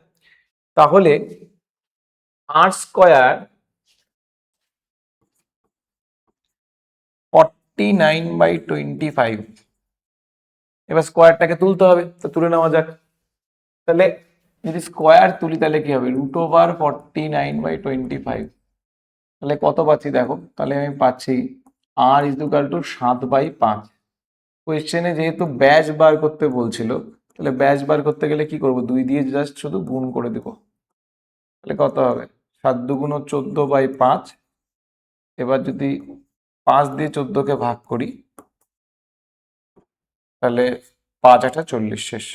তাহলে আর স্কোয়ার 49/25, এবার স্কোয়ারটাকে তুলতে হবে, তো তুলে নেওয়া যাক। তাহলে যদি স্কোয়ার তুলি তাহলে কি হবে? √49/25, তাহলে কত পাচ্ছি দেখো, তাহলে আমি পাচ্ছি R = 7/5। কোয়েশ্চেনে যেহেতু ব্যাস বার করতে বলছিল, তাহলে ব্যাস বার করতে গেলে কি করব? 2 দিয়ে জাস্ট শুধু গুণ করে দেবো, তাহলে কত হবে? 7 2 14/5। এবার যদি 5 দিয়ে 14কে ভাগ করি, তাহলে 5 8 40, শেষ।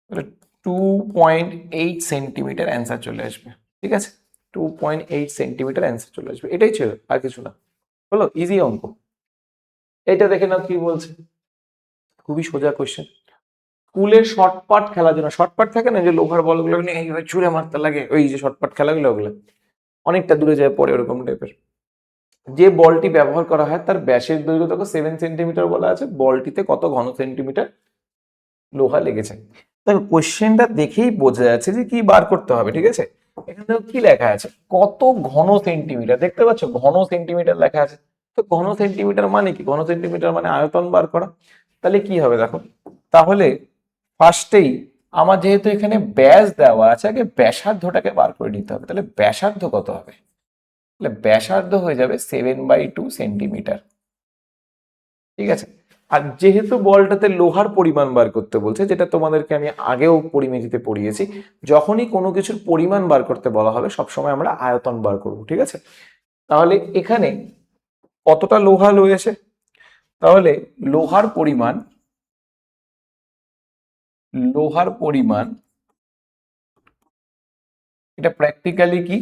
তাহলে 2.8 সেন্টিমিটার অ্যান্সার চলে আসবে, ঠিক আছে, 2.8 সেন্টিমিটার অ্যান্সার চলে আসবে, এটাই ছিল, আর কিছু না। হলো ইজি অঙ্ক। এটা দেখে নাও কি বলছে, খুবই সোজা কোয়েশ্চেন। স্কুলের শর্টপাট খেলার জন্য, শর্টপাট থাকে না যে লোহার বলগুলো নিয়ে এইভাবে ছুঁড়ে মারতে লাগে, ওই যে শর্টপাট খেলাগুলো, ওগুলো অনেকটা দূরে যায় পরে, ওরকম টাইপের। যে বলটি ব্যবহার করা হয় তার ব্যাসের দৈর্ঘ্য দেখো 7 সেন্টিমিটার বলা আছে, বলটিতে কত ঘন সেন্টিমিটার লোহা লেগেছে। দেখো কোশ্চেনটা দেখেই বোঝা যাচ্ছে যে কি বার করতে হবে, ঠিক আছে। এখানে দেখো কি লেখা আছে, কত ঘন সেন্টিমিটার, দেখতে পাচ্ছ ঘন সেন্টিমিটার লেখা আছে। তো ঘন সেন্টিমিটার মানে কি? ঘন সেন্টিমিটার মানে আয়তন বার করা। তাহলে কি হবে দেখো, তাহলে ফার্স্টেই আমার যেহেতু এখানে ব্যাস দেওয়া আছে, আগে ব্যাসার্ধটাকে বার করে নিতে হবে। তাহলে ব্যাসার্ধ কত হবে? তাহলে ব্যাসার্ধ হয়ে যাবে 7/2 সেন্টিমিটার, ঠিক আছে। আর যেহেতু বলটাতে লোহার পরিমাণ বার করতে বলছে, যেটা তোমাদেরকে আমি আগেও পরিমিতিতে পড়িয়েছি, যখনই কোনো কিছুর পরিমাণ বার করতে বলা হবে সবসময় আমরা আয়তন বার করব, ঠিক আছে। তাহলে এখানে কতটা লোহা রয়েছে? তাহলে লোহার পরিমাণ, লোহার পরিমাণ এটা প্র্যাকটিক্যালি কি,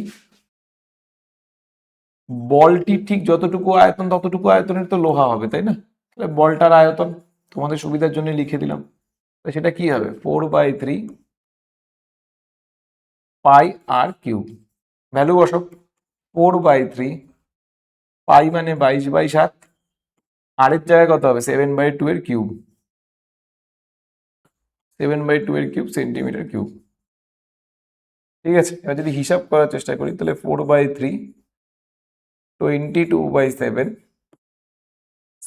বলটি ঠিক যতটুকু আয়তন ততটুকু আয়তনের তো লোহা হবে, তাই না? তাহলে বলটার আয়তন তোমাদের সুবিধার জন্য লিখে দিলাম, সেটা কি হবে? 4/3 পাই আর কিউব, ভ্যালু বসো, 4/3, পাই মানে 22/7, আর এর জায়গায় কত হবে? 7/2 এর কিউব, 7/2 এর কিউব সেন্টিমিটার কিউব, ঠিক আছে। এবার যদি হিসাব করার চেষ্টা করি, তাহলে 4/3 22/7,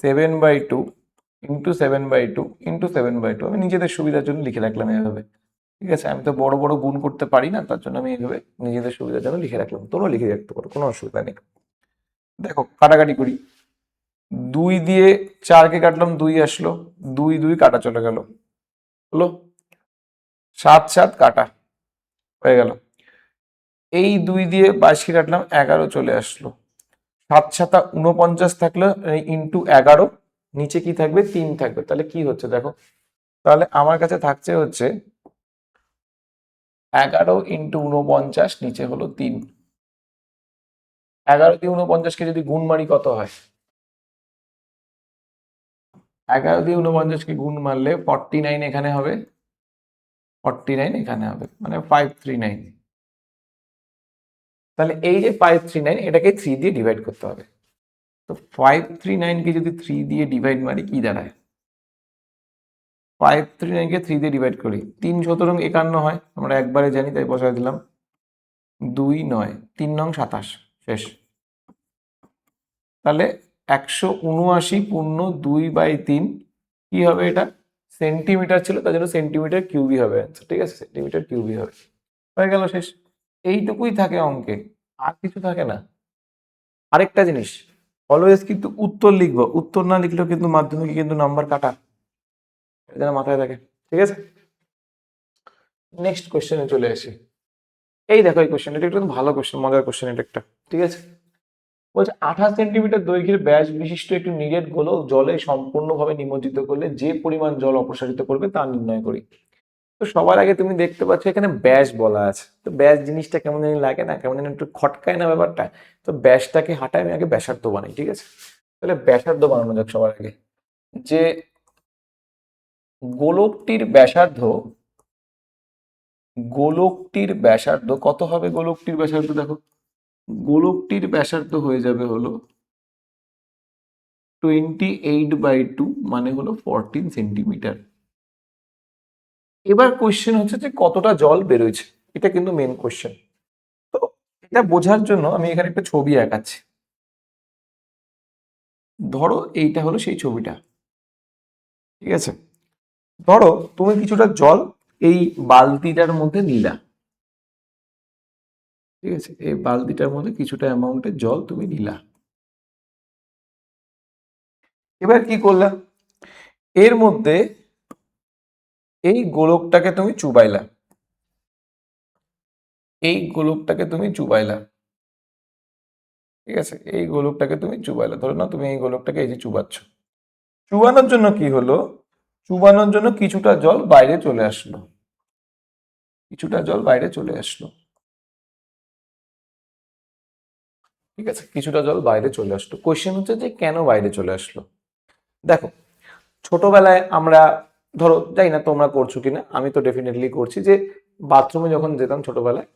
7/2 ইন্টু 7/2 ইন্টু 7/2, আমি নিজেদের সুবিধার জন্য লিখে রাখলাম এভাবে, ঠিক আছে। আমি তো বড় বড় গুণ করতে পারি না, তার জন্য আমি এইভাবে নিজেদের সুবিধার জন্য লিখে রাখলাম, তোমরা লিখে রাখতে পারো, কোনো অসুবিধা নেই। দেখো কাটাকাটি করি, 2 দিয়ে 4কে কাটলাম, 2 আসলো, 2 2 কাটা চলে গেল, হলো 7 7 কাটা হয়ে গেল। এই 2 দিয়ে 22কে কাটলাম, 11 চলে আসলো, 7 7 49 থাকলো, ইন্টু 11, নিচে কি থাকবে? 3 থাকবে, তাহলে কি হচ্ছে দেখো, তাহলে আমার কাছে থাকছে হচ্ছে 11 ইন্টু 49, নিচে হলো 3। 11 দিয়ে 49কে যদি গুণ মারি কত হয়? 11 দিয়ে 49-কে গুণ মারলে 49 এখানে হবে, 49 এখানে হবে, মানে 539। তাহলে এই যে 539 এটাকে 3 দিয়ে ডিভাইড করতে হবে। তো 539-কে যদি 3 দিয়ে ডিভাইড মারি কি দাঁড়ায়? 539-কে 3 দিয়ে ডিভাইড করি, 3 সুতরাং 51 হয়, আমরা একবারে জানি তাই বসায় দিলাম। 2 9, 3 নং 27, শেষ। তাহলে 179 পূর্ণ 2/3 কি হবে? এটা সেন্টিমিটার ছিল, তার জন্য সেন্টিমিটার কিউবই হবে, ঠিক আছে, সেন্টিমিটার কিউবই হবে। হয়ে গেল, শেষ। এইটুকুই থাকে অঙ্কে, আর কিছু থাকে না। আরেকটা জিনিস, অলওয়েজ কিন্তু উত্তর লিখবো, উত্তর না লিখলেও কিন্তু মাধ্যমিকে কিন্তু নাম্বার কাটা, এটা যেন মাথায় থাকে, ঠিক আছে। নেক্সট কোশ্চেনে চলে আসি। এই দেখো এই কোশ্চেন, এটা একটু ভালো কোশ্চেন, মজার কোশ্চেন এটা একটা, ঠিক আছে। বলছে 28 সেন্টিমিটার দৈর্ঘ্যের ব্যাস বিশিষ্ট একটি নিরেট গোলক জলে সম্পূর্ণভাবে নিমজ্জিত করলে যে পরিমাণ জল অপসারিত করবে তা নির্ণয় করি। তো সবার আগে তুমি দেখতে পাচ্ছ এখানে ব্যাস বলা আছে, তো ব্যাস জিনিসটা কেমন জানি লাগে না, কেমন জানি একটু খটকায় না ব্যাপারটা। তো ব্যাসটাকে হাঁটায় আমি আগে ব্যাসার্ধ বানাই, ঠিক আছে। তাহলে ব্যাসার্ধ বানানো যাক সবার আগে। যে গোলকটির ব্যাসার্ধ, গোলকটির ব্যাসার্ধ কত হবে? গোলকটির ব্যাসার্ধ দেখো, গোলকটির ব্যাসার্ধ হয়ে যাবে হলো 28/2, মানে হলো 14 সেন্টিমিটার। এবার কোশ্চেন হচ্ছে যে কতটা জল বেরোচ্ছে, এটা কিন্তু মেন কোশ্চেন। তো এটা বোঝার জন্য আমি এখানে একটা ছবি আঁকাচ্ছি। ধরো এইটা হলো সেই ছবিটা, ঠিক আছে। ধরো তুমি কিছুটা জল এই বালতিটার মধ্যে নিলা, ঠিক আছে, এই বালতিটার মধ্যে কিছুটা অ্যামাউন্টের জল তুমি নিলা। এবার কি করলা? এর মধ্যে এই গোলকটাকে তুমি চুবাইলা, এই গোলকটাকে তুমি চুবাইলা, ঠিক আছে, এই গোলকটাকে তুমি চুবাইলা। ধরো না তুমি এই গোলকটাকে এই যে চুবাচ্ছ, চুবানোর জন্য কি হলো? চুবানোর জন্য কিছুটা জল বাইরে চলে আসলো, কিছুটা জল বাইরে চলে আসলো, ঠিক আছে, কিছুটা জল বাইরে চলে আসলো। কোশ্চেন হচ্ছে যে কেন বাইরে চলে আসলো? দেখো, ছোটবেলায় আমরা, ধরো জানি না তোমরা করছো কিনা, আমি তো ডেফিনেটলি করছি, যে বাথরুমে যখন যেতাম ছোটবেলায়,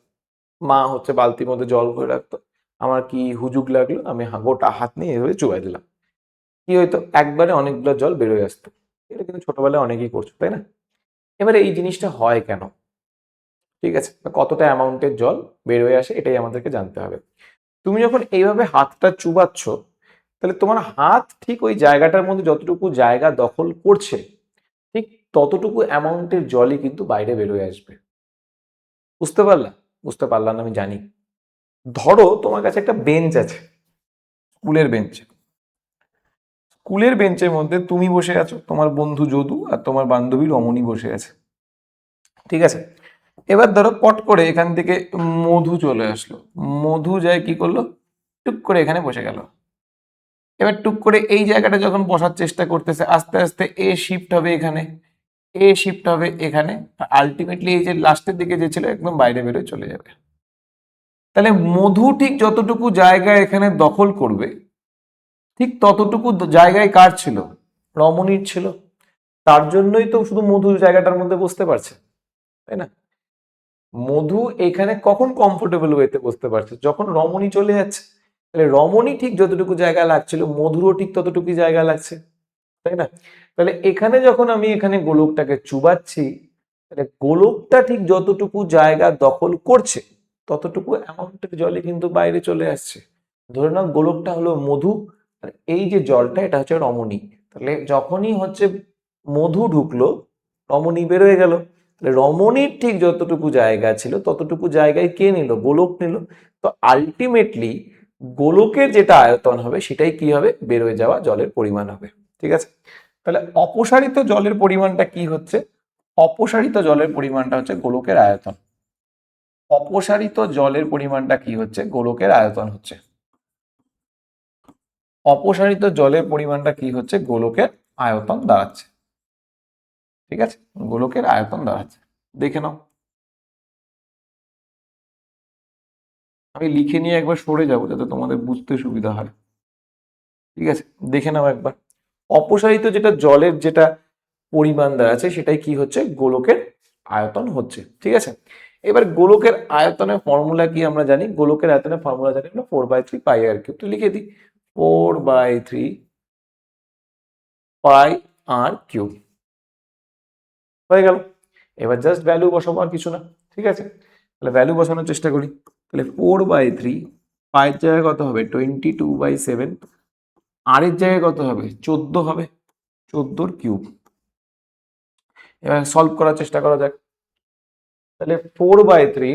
মা হচ্ছে বালতির মধ্যে জল ভরে রাখতো, আমার কি হুজুগ লাগলো, আমি গোটা হাত নিয়ে এভাবে চুবাই দিলাম, কি হয়তো একবারে অনেকগুলো জল বেরোয় আসতো। এটা কিন্তু ছোটবেলায় অনেকেই করছো, তাই না? এবারে এই জিনিসটা হয় কেন, ঠিক আছে, কতটা অ্যামাউন্টের জল বেরোয় আসে এটাই আমাদেরকে জানতে হবে। তুমি যখন এইভাবে হাতটা চুবাচ্ছ, তাহলে তোমার হাত ঠিক ওই জায়গাটার মধ্যে যতটুকু জায়গা দখল করছে, ঠিক ততটুকু অ্যামাউন্টের জলই কিন্তু বাইরে বেরোয় আসবে। বুঝতে পারলা? বুঝতে পারলাম না আমি জানি। ধরো তোমার কাছে একটা বেঞ্চ আছে, স্কুলের বেঞ্চ, স্কুলের বেঞ্চের মধ্যে তুমি বসে আছো, তোমার বন্ধু যদু আর তোমার বান্ধবী রমণী বসে আছে, ঠিক আছে। এবার ধরো পট করে এখান থেকে মধু চলে আসলো, মধু যায় কি করলো, টুক করে এখানে বসে গেল। এবার টুক করে এই জায়গাটা যখন বসার চেষ্টা করতেছে, আস্তে আস্তে এ শিফট হবে এখানে, এ শিফট হবে এখানে, আলটিমেটলি এই যে লাস্টের দিকে যে ছিল একদম বাইরে বেরোয় চলে যাবে। তাহলে মধু ঠিক যতটুকু জায়গা এখানে দখল করবে, ঠিক ততটুকু জায়গায় কার ছিল? রমণীর ছিল। তার জন্যই তো শুধু মধু জায়গাটার মধ্যে বসতে পারছে, তাই না? মধু এখানে কখন কমফোর্টেবল ওয়েতে বসতে পারছে? যখন রমণী চলে যাচ্ছে। তাহলে রমণী ঠিক যতটুকু জায়গা লাগছিল, মধুরও ঠিক ততটুকু জায়গা লাগছে, তাই না? তাহলে এখানে যখন আমি এখানে গোলকটাকে চুবাচ্ছি, তাহলে গোলকটা ঠিক যতটুকু জায়গা দখল করছে, ততটুকু অ্যামাউন্টের জলে কিন্তু বাইরে চলে আসছে। ধরে নাও গোলকটা হলো মধু, আর এই যে জলটা এটা হচ্ছে রমণী। তাহলে যখনই হচ্ছে মধু ঢুকলো, রমণী বেরোয় গেল। তাহলে রমণীর ঠিক যতটুকু জায়গা ছিল ততটুকু জায়গায় কে নিল? গোলক নিল। তো আলটিমেটলি গোলকের যেটা আয়তন হবে সেটাই কি হবে? বেরোয় যাওয়া জলের পরিমাণ হবে, ঠিক আছে। তাহলে অপসারিত জলের পরিমাণটা কি হচ্ছে? অপসারিত জলের পরিমাণটা হচ্ছে গোলকের আয়তন। অপসারিত জলের পরিমাণটা কি হচ্ছে? গোলকের আয়তন হচ্ছে। অপসারিত জলের পরিমাণটা কি হচ্ছে? গোলকের আয়তন দাঁড়াচ্ছে, ঠিক আছে, গোলকের আয়তন দাঁড়াচ্ছে। দেখে নাও, আমি লিখে নিয়ে একবার সরে যাবো যাতে তোমাদের বুঝতে সুবিধা হয়, ঠিক আছে। দেখে নাও একবার, অপসারিত যেটা জলের যেটা পরিমাণ দেওয়া আছে সেটাই কি হচ্ছে, গোলকের আয়তন হচ্ছে। ঠিক আছে, এবার গোলকের আয়তনের ফর্মুলা কি আমরা জানি, গোলকের আয়তনের ফর্মুলা জানি আমরা 4/3 পাই আর কিউব। তো লিখে দিই 4/3 পাই আর কিউব, হয়ে গেল। এবার জাস্ট ভ্যালু বসাবো, আর কিছু না। ঠিক আছে, তাহলে ভ্যালু বসানোর চেষ্টা করি। তাহলে 4/3 পায়ের জায়গায় কত হবে, 22/7, আর এর জায়গায় কত হবে, 14 হবে, 14 কিউব। এবার সলভ করার চেষ্টা করা যাক। তাহলে 4/3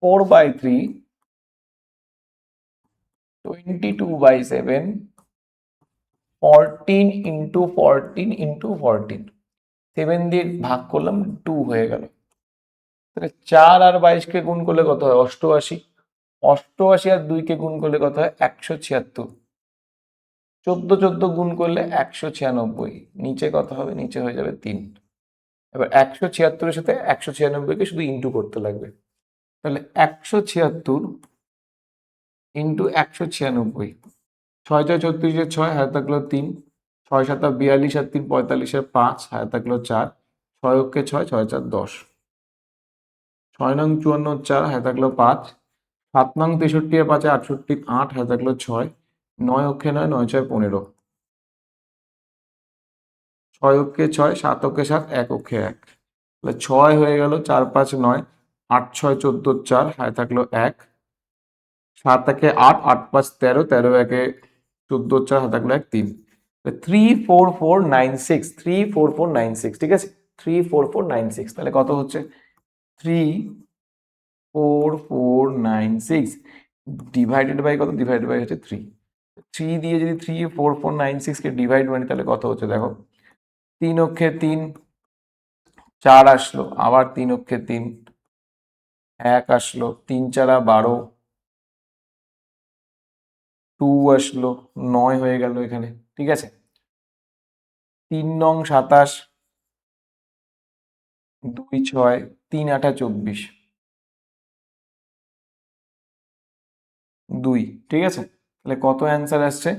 22/7, 14 ইন্টু 14 ইন্টু 14, 7 দিয়ে ভাগ করলাম, 2 হয়ে গেল। তাহলে 4 আর 22 কে গুণ করলে কত হয়, 88। 88 আর 2 কে গুণ করলে কত হয়, 176। 14 14 গুণ করলে 196। নিচে কত হবে, নিচে হয়ে যাবে 3। এবার 176-এর সাথে 196-কে শুধু ইন্টু করতে লাগবে। তাহলে 176 ইন্টু 196, 6 6 36, 6 হাতে থাকলো 3, 6 7 42 আর 3 45, 5 হাতে থাকলো 4, 6 অক্ষে 6, 6 4 10, 6 নং 54, 4 হাতে থাকলো 5, 7 নং 63 আর 5 68, 8 হাতে থাকলো 6, 9 অক্ষে 9, 9 6 15, 6 অক্ষে 6, 7 অক্ষে 7, 1 অক্ষে 1, তাহলে 6 হয়ে গেল, 4 5 9, 8 6 14, 4 হাতে থাকলো 1, 7 একে 8, 8 5 13, 13 একে 14, 4 হাতে থাকলো 1 3, 34496, 34496। ঠিক আছে, 34496, তাহলে কত হচ্ছে, 34496 ডিভাইডেড বাই কত, ডিভাইডেড বাই হচ্ছে 3। 3 দিয়ে যদি 34496 কে ডিভাইড করি তাহলে কত হচ্ছে দেখো, 3 অক্ষে 3, 4 আসলো, আবার 3 অক্ষে 3, 1 আসলো, 3 4 12, 2 আসলো, 9 হয়ে গেল এখানে। ঠিক আছে, 3 নং 27, 2 6, 3 8 24, 2। ঠিক আছে, তাহলে কত অ্যান্সার আসছে,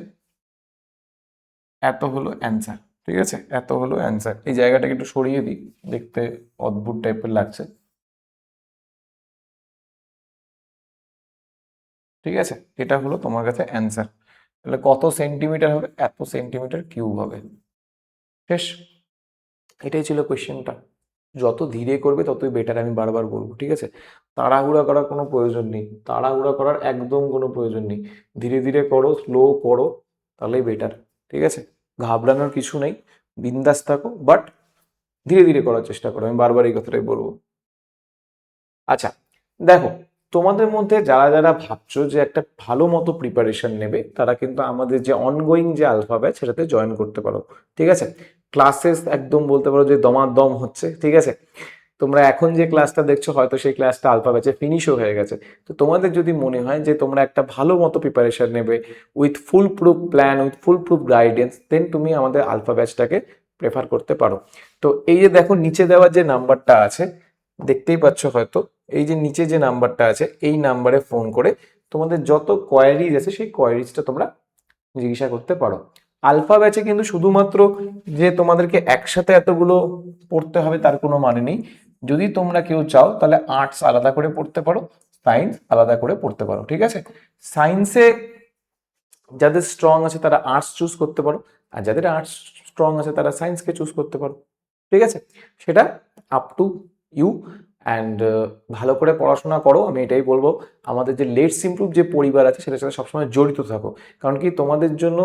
এত হলো অ্যান্সার। ঠিক আছে, এত হলো অ্যান্সার। এই জায়গাটাকে একটু সরিয়ে দিই, দেখতে অদ্ভুত টাইপের লাগছে। ঠিক আছে, এটা হলো তোমার কাছে অ্যান্সার। তাহলে কত সেন্টিমিটার হবে, এত সেন্টিমিটার কিউব হবে। শেষ, এটাই ছিল কোয়েশ্চেনটা। যত ধীরে করবে ততই বেটার, আমি বারবার বলবো। ঠিক আছে, তাড়াহুড়া করার কোনো প্রয়োজন নেই, তাড়াহুড়া করার একদম কোনো প্রয়োজন নেই। ধীরে ধীরে করো, স্লো করো, তাহলেই বেটার। ঠিক আছে, ঘাবড়ানোর কিছু নেই, বিন্দাস থাকো, বাট ধীরে ধীরে করার চেষ্টা করো, আমি বারবার এই কথাটাই বলবো। আচ্ছা, দেখো, তোমাদের মধ্যে যারা যারা ভাবছো যে একটা ভালো মতো প্রিপারেশন নেবে, তারা কিন্তু আমাদের যে অনগোয়িং যে আলফা ব্যাচ সেটাতে জয়েন করতে পারো। ঠিক আছে, ক্লাসেস একদম বলতে পারো যে দমাদম হচ্ছে। ঠিক আছে, তোমরা এখন যে ক্লাসটা দেখছো হয়তো সেই ক্লাসটা আলফা ব্যাচে ফিনিশও হয়ে গেছে। তো তোমাদের যদি মনে হয় যে তোমরা একটা ভালো মতো প্রিপারেশন নেবে with full proof plan, with full proof guidance, then তুমি আমাদের আলফা ব্যাচটাকে প্রেফার করতে পারো। তো এই যে দেখো নিচে দেওয়া যে নাম্বারটা আছে, দেখতেই পাচ্ছ হয়তো, এই যে নিচে যে নাম্বারটা আছে এই নাম্বারে ফোন করে তোমাদের যত কোয়ারিজ আছে সেই কোয়ারিজটা তোমরা জিজ্ঞাসা করতে পারো। আলফা ব্যাচে কিন্তু শুধুমাত্র যে তোমাদেরকে একসাথে এতগুলো পড়তে হবে তার কোনো মানে নেই। যদি তোমরা কেউ চাও তাহলে আর্টস আলাদা করে পড়তে পারো, সায়েন্স আলাদা করে পড়তে পারো। ঠিক আছে, সায়েন্সে যাদের স্ট্রং আছে তারা আর্টস চুজ করতে পারো, আর যাদের আর্টস স্ট্রং আছে তারা সায়েন্সকে চুজ করতে পারো। ঠিক আছে, সেটা আপ টু ইউ। অ্যান্ড ভালো করে পড়াশোনা করো, আমি এটাই বলবো। আমাদের যে লেটস ইমপ্রুভ যে পরিবার আছে সেটার সাথে সবসময় জড়িত থাকো, কারণ কি তোমাদের জন্য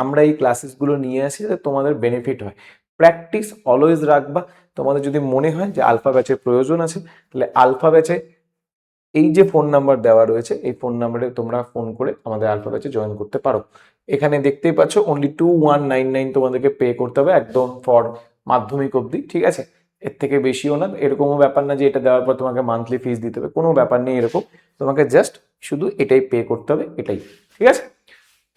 আমরা এই ক্লাসেসগুলো নিয়ে আসি যাতে তোমাদের বেনিফিট হয়। প্র্যাকটিস অলওয়েজ রাখবা। তোমাদের যদি মনে হয় যে আলফা ব্যাচের প্রয়োজন আছে, তাহলে আলফা ব্যাচে এই যে ফোন নাম্বার দেওয়া রয়েছে এই ফোন নাম্বারে তোমরা ফোন করে আমাদের আলফা ব্যাচে জয়েন করতে পারো। এখানে দেখতেই পাচ্ছ অনলি 2199 তোমাদেরকে পে করতে হবে একদম ফর মাধ্যমিক অবধি। ঠিক আছে, এর থেকে বেশিও না, এরকমও ব্যাপার না যে এটা দেওয়ার পর তোমাকে মান্থলি ফিস দিতে হবে, কোনো ব্যাপার নেই এরকম। তোমাকে জাস্ট শুধু এটাই পে করতে হবে, এটাই। ঠিক আছে,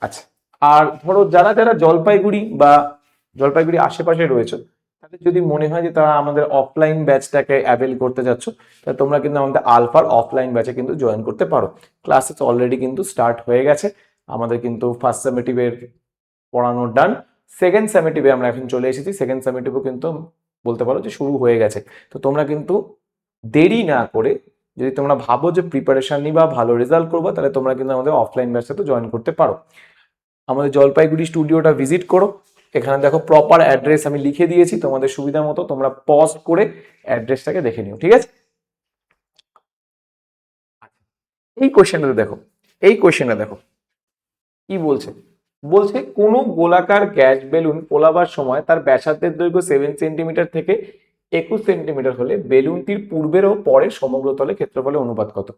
আচ্ছা। আর ধরো যারা যারা জলপাইগুড়ি বা জলপাইগুড়ি আশেপাশে রয়েছে, তাদের যদি মনে হয় যে তারা আমাদের অফলাইন ব্যাচটাকে অ্যাভেল করতে যাচ্ছ, তাহলে তোমরা কিন্তু আমাদের আলফার অফলাইন ব্যাচে কিন্তু জয়েন করতে পারো। ক্লাসেস অলরেডি কিন্তু স্টার্ট হয়ে গেছে। আমাদের কিন্তু ফার্স্ট সামেটিভের পড়ানো ডান। সেকেন্ড সামেটিভে আমরা এখন চলে এসেছি। সেকেন্ড সামেটিভও কিন্তু বলতে পারো যে শুরু হয়ে গেছে। তো তোমরা কিন্তু দেরি না করে, যদি তোমরা ভাবো যে প্রিপারেশন নিবা, ভালো রেজাল্ট করবো, তাহলে তোমরা কিন্তু আমাদের অফলাইন ব্যাচটাতে জয়েন করতে পারো। আমাদের জলপাইগুড়ি স্টুডিওটা ভিজিট করো। এখানে দেখো প্রপার অ্যাড্রেস আমি লিখে দিয়েছি, তোমাদের সুবিধা মতো তোমরা পজ করে অ্যাড্রেসটাকে দেখে নিও, ঠিক আছে? এই কোশ্চেনটা দেখো, এই কোশ্চেনটা দেখো কি বলছে। বলছে কোনো গোলাকার গ্যাস বেলুন ফোলাবার সময় তার ব্যাসার্ধের দৈর্ঘ্য 7 সেন্টিমিটার থেকে 21 সেন্টিমিটার হলে বেলুনটির পূর্বের ও পরের সমগ্র তলে ক্ষেত্রফলের অনুপাত কত?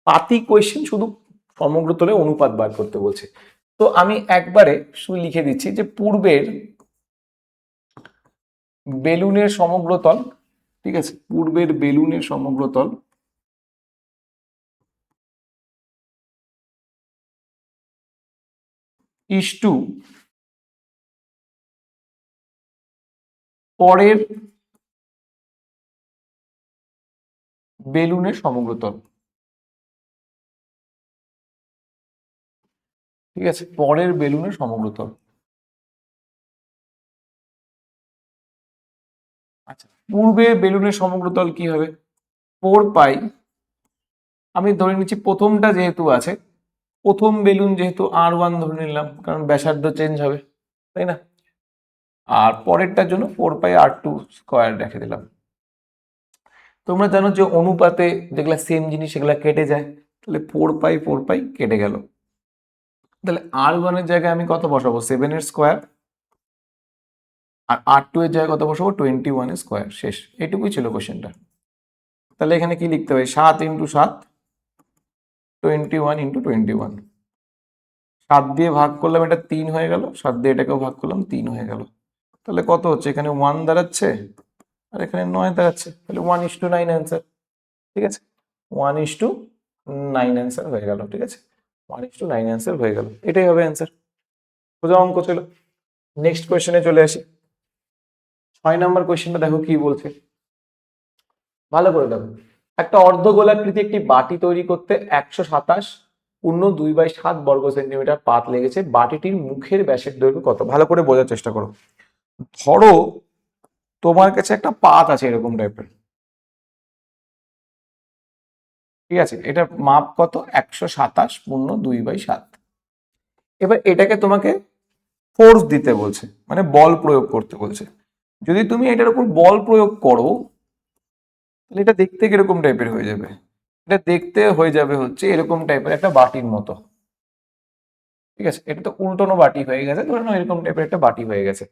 পাতি কোয়েশ্চেন, শুধু সমগ্র তলে অনুপাত বার করতে বলছে। তো আমি একবারে শুধু লিখে দিচ্ছি যে পূর্বের বেলুনের সমগ্র তল, ঠিক আছে, পূর্বের বেলুনের সমগ্র তল ইস টু পরের বেলুনের সমগ্র তল, ঠিক আছে, পরের বেলুনের সমগ্র তল। আচ্ছা, পূর্বের বেলুনের সমগ্র তল কি হবে? 4 পাই, আমি ধরে নিচ্ছি প্রথমটা যেহেতু আছে, প্রথম বেলুন যেহেতু R1 ধরে নিলাম, কারণ ব্যাসার্ধ চেঞ্জ হবে, তাই না? আর পরেরটার জন্য 4 পাই R2 স্কোয়ার রেখে দিলাম। তোমরা জানো যে অনুপাতে যেগুলা সেম জিনিস সেগুলা কেটে যায়, তাহলে 4 পাই কেটে গেল। তাহলে R1 এর জায়গায় আমি কত বসাবো? 7 এর স্কোয়ার। আর R2 এর জায়গায় কত বসাবো? 21 এর স্কোয়ার। শেষ, এটুকুই ছিল কোশ্চেনটা। তাহলে এখানে কি লিখতে হবে? 7 × 7, 21 × 21। 7 দিয়ে ভাগ করলাম, এটা 3 হয়ে গেল, 7 দিয়ে এটাকেও ভাগ করলাম, 3 হয়ে গেল। তাহলে কত হচ্ছে? এখানে 1 দাঁড়াচ্ছে আর এখানে 9 দাঁড়াচ্ছে, তাহলে 1:9 অ্যান্সার, ঠিক আছে? 1:9 অ্যান্সার হয়ে গেল, ঠিক আছে? 1:9 অ্যান্সার হয়ে গেল, এটাই হবে অ্যান্সার। সোজা অঙ্ক ছিল। নেক্সট কোয়েশ্চেনে চলে আসি। 6 নম্বর কোয়েশ্চেনটা দেখো কি বলছে, ভালো করে দেখো। একটা অর্ধগোলাকৃতি একটি বাটি তৈরি করতে 127.2/7 বর্গ সেন্টিমিটার পাত লেগেছে। বাটিটির মুখের ব্যাসের দৈর্ঘ্য কত? ভালো করে বোঝার চেষ্টা করো। ধরো তোমার কাছে একটা পাত আছে এরকম টাইপের, ঠিক আছে, এটা মাপ কত? 127.2/7। এবার এটাকে তোমাকে ফোর্স দিতে বলছে, মানে বল প্রয়োগ করতে বলছে। যদি তুমি এটার উপর বল প্রয়োগ করো, তাহলে এটা দেখতে কিরকম টাইপের হয়ে যাবে? এটা দেখতে হয়ে যাবে হচ্ছে এরকম টাইপের একটা বাটির মতো, ঠিক আছে? এটা তো উল্টোনো বাটি হয়ে গেছে, ধরে নাও এরকম টাইপের একটা বাটি হয়ে গেছে।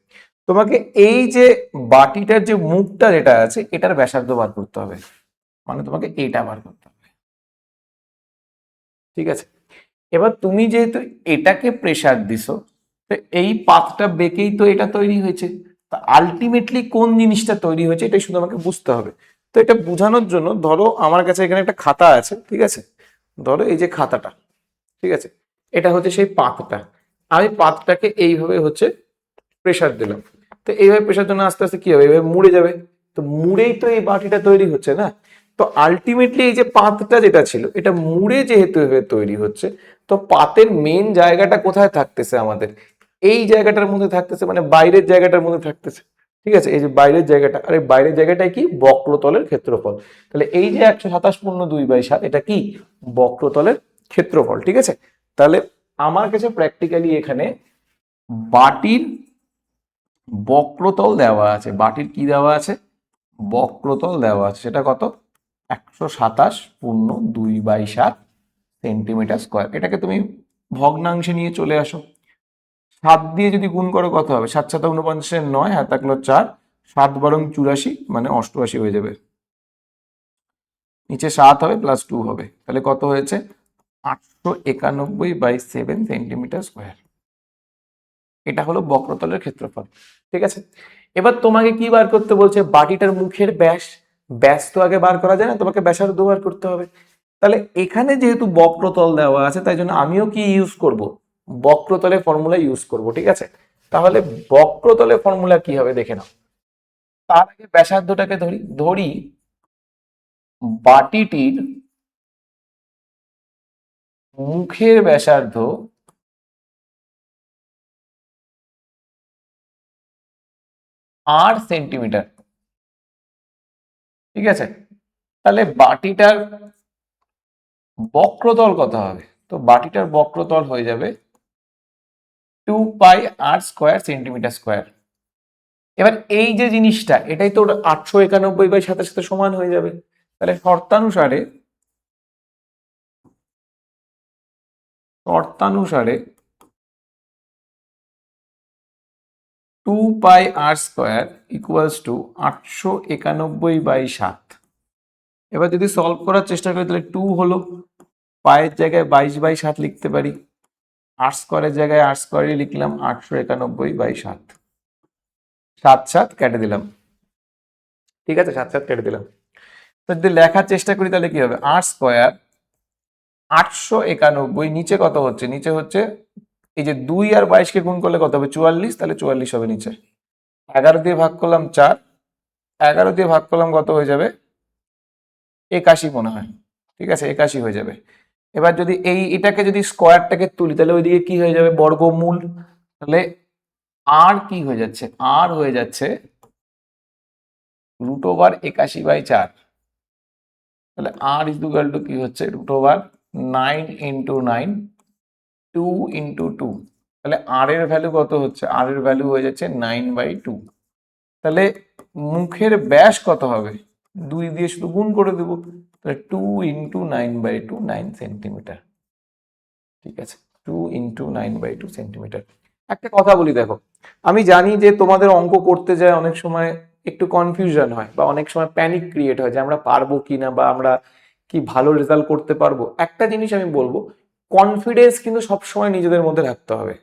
তোমাকে এই যে বাটিটার যে মুখটা যেটা আছে এটার ব্যাসার্ধ বার করতে হবে, মানে তোমাকে এইটা বার করতে হবে, ঠিক আছে? এবার তুমি যেহেতু এটাকে প্রেসার দিছো, তো এই পাতটা বেঁকেই তো এটা তৈরি হয়েছে। তা আলটিমেটলি কোন জিনিসটা তৈরি হয়েছে এটাই শুধু আমাকে বুঝতে হবে। তো এটা বোঝানোর জন্য ধরো আমার কাছে এখানে একটা খাতা আছে, ঠিক আছে? ধরো এই যে খাতাটা, ঠিক আছে, এটা হচ্ছে সেই পাতটা। আমি পাতটাকে এইভাবে হচ্ছে প্রেসার দিলাম। তো এইভাবে প্রেসার জন্য আস্তে আস্তে কি হবে? এইভাবে মুড়ে যাবে। তো মুড়েই তো এই বাটিটা তৈরি হচ্ছে না? তো আলটিমেটলি এই যে পাতটা যেটা ছিল এটা মুড়ে যেহেতু এভাবে তৈরি হচ্ছে, তো পাতের মেন জায়গাটা কোথায় থাকতেছে আমাদের? এই জায়গাটার মধ্যে থাকতেছে, মানে বাইরের জায়গাটার মধ্যে থাকতেছে, ঠিক আছে? এই যে বাইরের জায়গাটা, আর এই বাইরের জায়গাটাই কি? বক্রতলের ক্ষেত্রফল। তাহলে এই যে 127.2/7 এটা কি? বক্রতলের ক্ষেত্রফল, ঠিক আছে? তাহলে আমার কাছে প্র্যাকটিক্যালি এখানে বাটির বক্রতল দেওয়া আছে। বাটির কি দেওয়া আছে? বক্রতল দেওয়া আছে। সেটা কত? 127.2/7 সেন্টিমিটার স্কোয়ার। এটাকে তুমি ভগ্নাংশে নিয়ে চলে আসো। 7 দিয়ে যদি গুণ করো কত হবে? 7×7 = 49, আর থাকলো 4, 7 × 82 মানে 88 হয়ে যাবে। নিচে 7 হবে প্লাস 2 হবে, তাহলে কত হয়েছে? 891/7 সেন্টিমিটার স্কোয়ার। এটা হলো বক্রতলের ক্ষেত্রফল, ঠিক আছে? এবার তোমাকে কি বার করতে বলছে? বাটিটার মুখের ব্যাস। ব্যাস তো আগে বার করা যায় না, তোমাকে ব্যাসার্ধ বার করতে হবে। তাহলে এখানে যেহেতু বক্রতল দেওয়া আছে, তাই জন্য আমিও কি ইউজ করব? বক্রতলের ফর্মুলা ইউজ করব, ঠিক আছে? তাহলে বক্রতলের ফর্মুলা কি হবে দেখে নাও। তার আগে ব্যাসার্ধটাকে ধরি। ধরি বাটিটির মুখের ব্যাসার্ধ 8 সেন্টিমিটার। ঠিক আছে, তাহলে বাটিটার বক্রতল কত হবে? তো বাটিটার বক্রতল হয়ে যাবে 2πr² সেন্টিমিটার স্কোয়ার। এবার এই যে জিনিসটা, এটাই তো 891/7 সমান হয়ে যাবে। তাহলে শর্তানুসারে 2πr² ইকুয়ালস টু 891/7। এবার যদি সলভ করার চেষ্টা করি তাহলে 2 হলো, পায়ের জায়গায় 22/7 লিখতে পারি, r² জায়গায় r² লিখলাম 891/7। 7 কেটে দিলাম। ঠিক আছে, 7 কেটে দিলাম। তো যদি লেখার চেষ্টা করি তাহলে কি হবে? r², 891, নিচে কত হচ্ছে? নিচে হচ্ছে এই যে 2 আর 22 গুণ করলে কত হবে? 44, তাহলে 44 হবে নিচে। 11 দিয়ে ভাগ করলাম 4, 11 দিয়ে ভাগ করলাম কত হয়ে যাবে? 81 মনে হয়। ঠিক আছে, 81 হয়ে যাবে। এবার যদি এটাকে যদি স্কোয়ারটাকে তুলি তাহলে ওইদিকে কি হয়ে যাবে? বর্গমূল। তাহলে আর কি হয়ে যাচ্ছে? আর হয়ে যাচ্ছে √81/4। তাহলে আর ইকুয়াল টু কি হচ্ছে? √9 ইন্টু 9, 2 ইন্টু 2। তাহলে আর এর ভ্যালু কত হচ্ছে? আর এর ভ্যালু হয়ে যাচ্ছে 9/2। তাহলে মুখের ব্যাস কত হবে? 2 দিয়ে শুধু গুণ করে দেবো। তাহলে 2 ইন্টু 9/2, 9 সেন্টিমিটার। ঠিক আছে, 2 ইন্টু 9/2 সেন্টিমিটার। একটা কথা বলি, দেখো আমি জানি যে তোমাদের অঙ্ক করতে যায় অনেক সময় একটু কনফিউশন হয় বা অনেক সময় প্যানিক ক্রিয়েট হয় যে আমরা পারবো কিনা বা আমরা কি ভালো রেজাল্ট করতে পারবো। একটা জিনিস আমি বলবো, কনফিডেন্স কিন্তু সবসময় নিজেদের মধ্যে রাখতে হবে।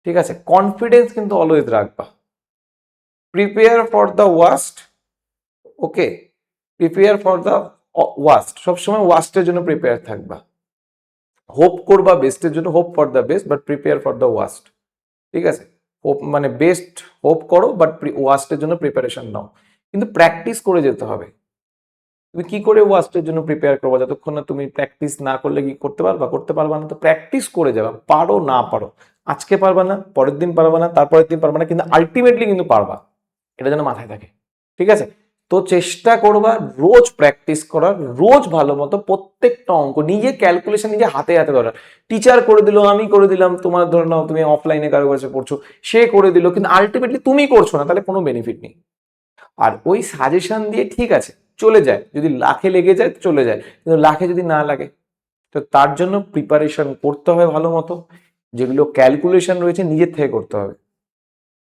ঠিক আছে, কনফিডেন্স কিন্তু অলওয়েজ রাখবা। Prepare for the worst, okay, prepare for the worst, সবসময় ওয়ার্স্টের জন্য প্রিপেয়ার থাকবা। হোপ করবা বেস্টের জন্য, hope for the best but prepare for the worst. ঠিক আছে, হোপ মানে বেস্ট হোপ করো বাট ওয়ার্স্টের জন্য প্রিপারেশন নাও, কিন্তু প্র্যাকটিস করে যেতে হবে। তুমি কি করে ওয়ার্স্টের জন্য প্রিপেয়ার করবো? যতক্ষণ না তুমি প্র্যাকটিস না করলে কি করতে পারবা? করতে পারবা না। তো প্র্যাকটিস করে যাবা, পারো না পারো, আজকে পারবা না, পরের দিন পারবা না, তারপরের দিন পারবা না, কিন্তু আলটিমেটলি কিন্তু পারবা। এটা যেন মাথায় থাকে। ঠিক আছে, তো চেষ্টা করবা রোজ প্র্যাকটিস করার, রোজ ভালো মতো প্রত্যেকটা অঙ্ক নিজে ক্যালকুলেশন নিজে হাতে হাতে করার। টিচার করে দিল, আমি করে দিলাম, তোমার ধরে নাও তুমি অফলাইনে কারো কাছে পড়ছো, সে করে দিল, কিন্তু আলটিমেটলি তুমি করছো না, তাহলে কোনো বেনিফিট নেই। আর ওই সাজেশন দিয়ে ঠিক আছে চলে যায়, যদি লাখে লেগে যায় চলে যায়, কিন্তু লাখে যদি না লাগে, তো তার জন্য প্রিপারেশন করতে হবে ভালো মতো। যেগুলো ক্যালকুলেশন রয়েছে নিজের থেকে করতে হবে,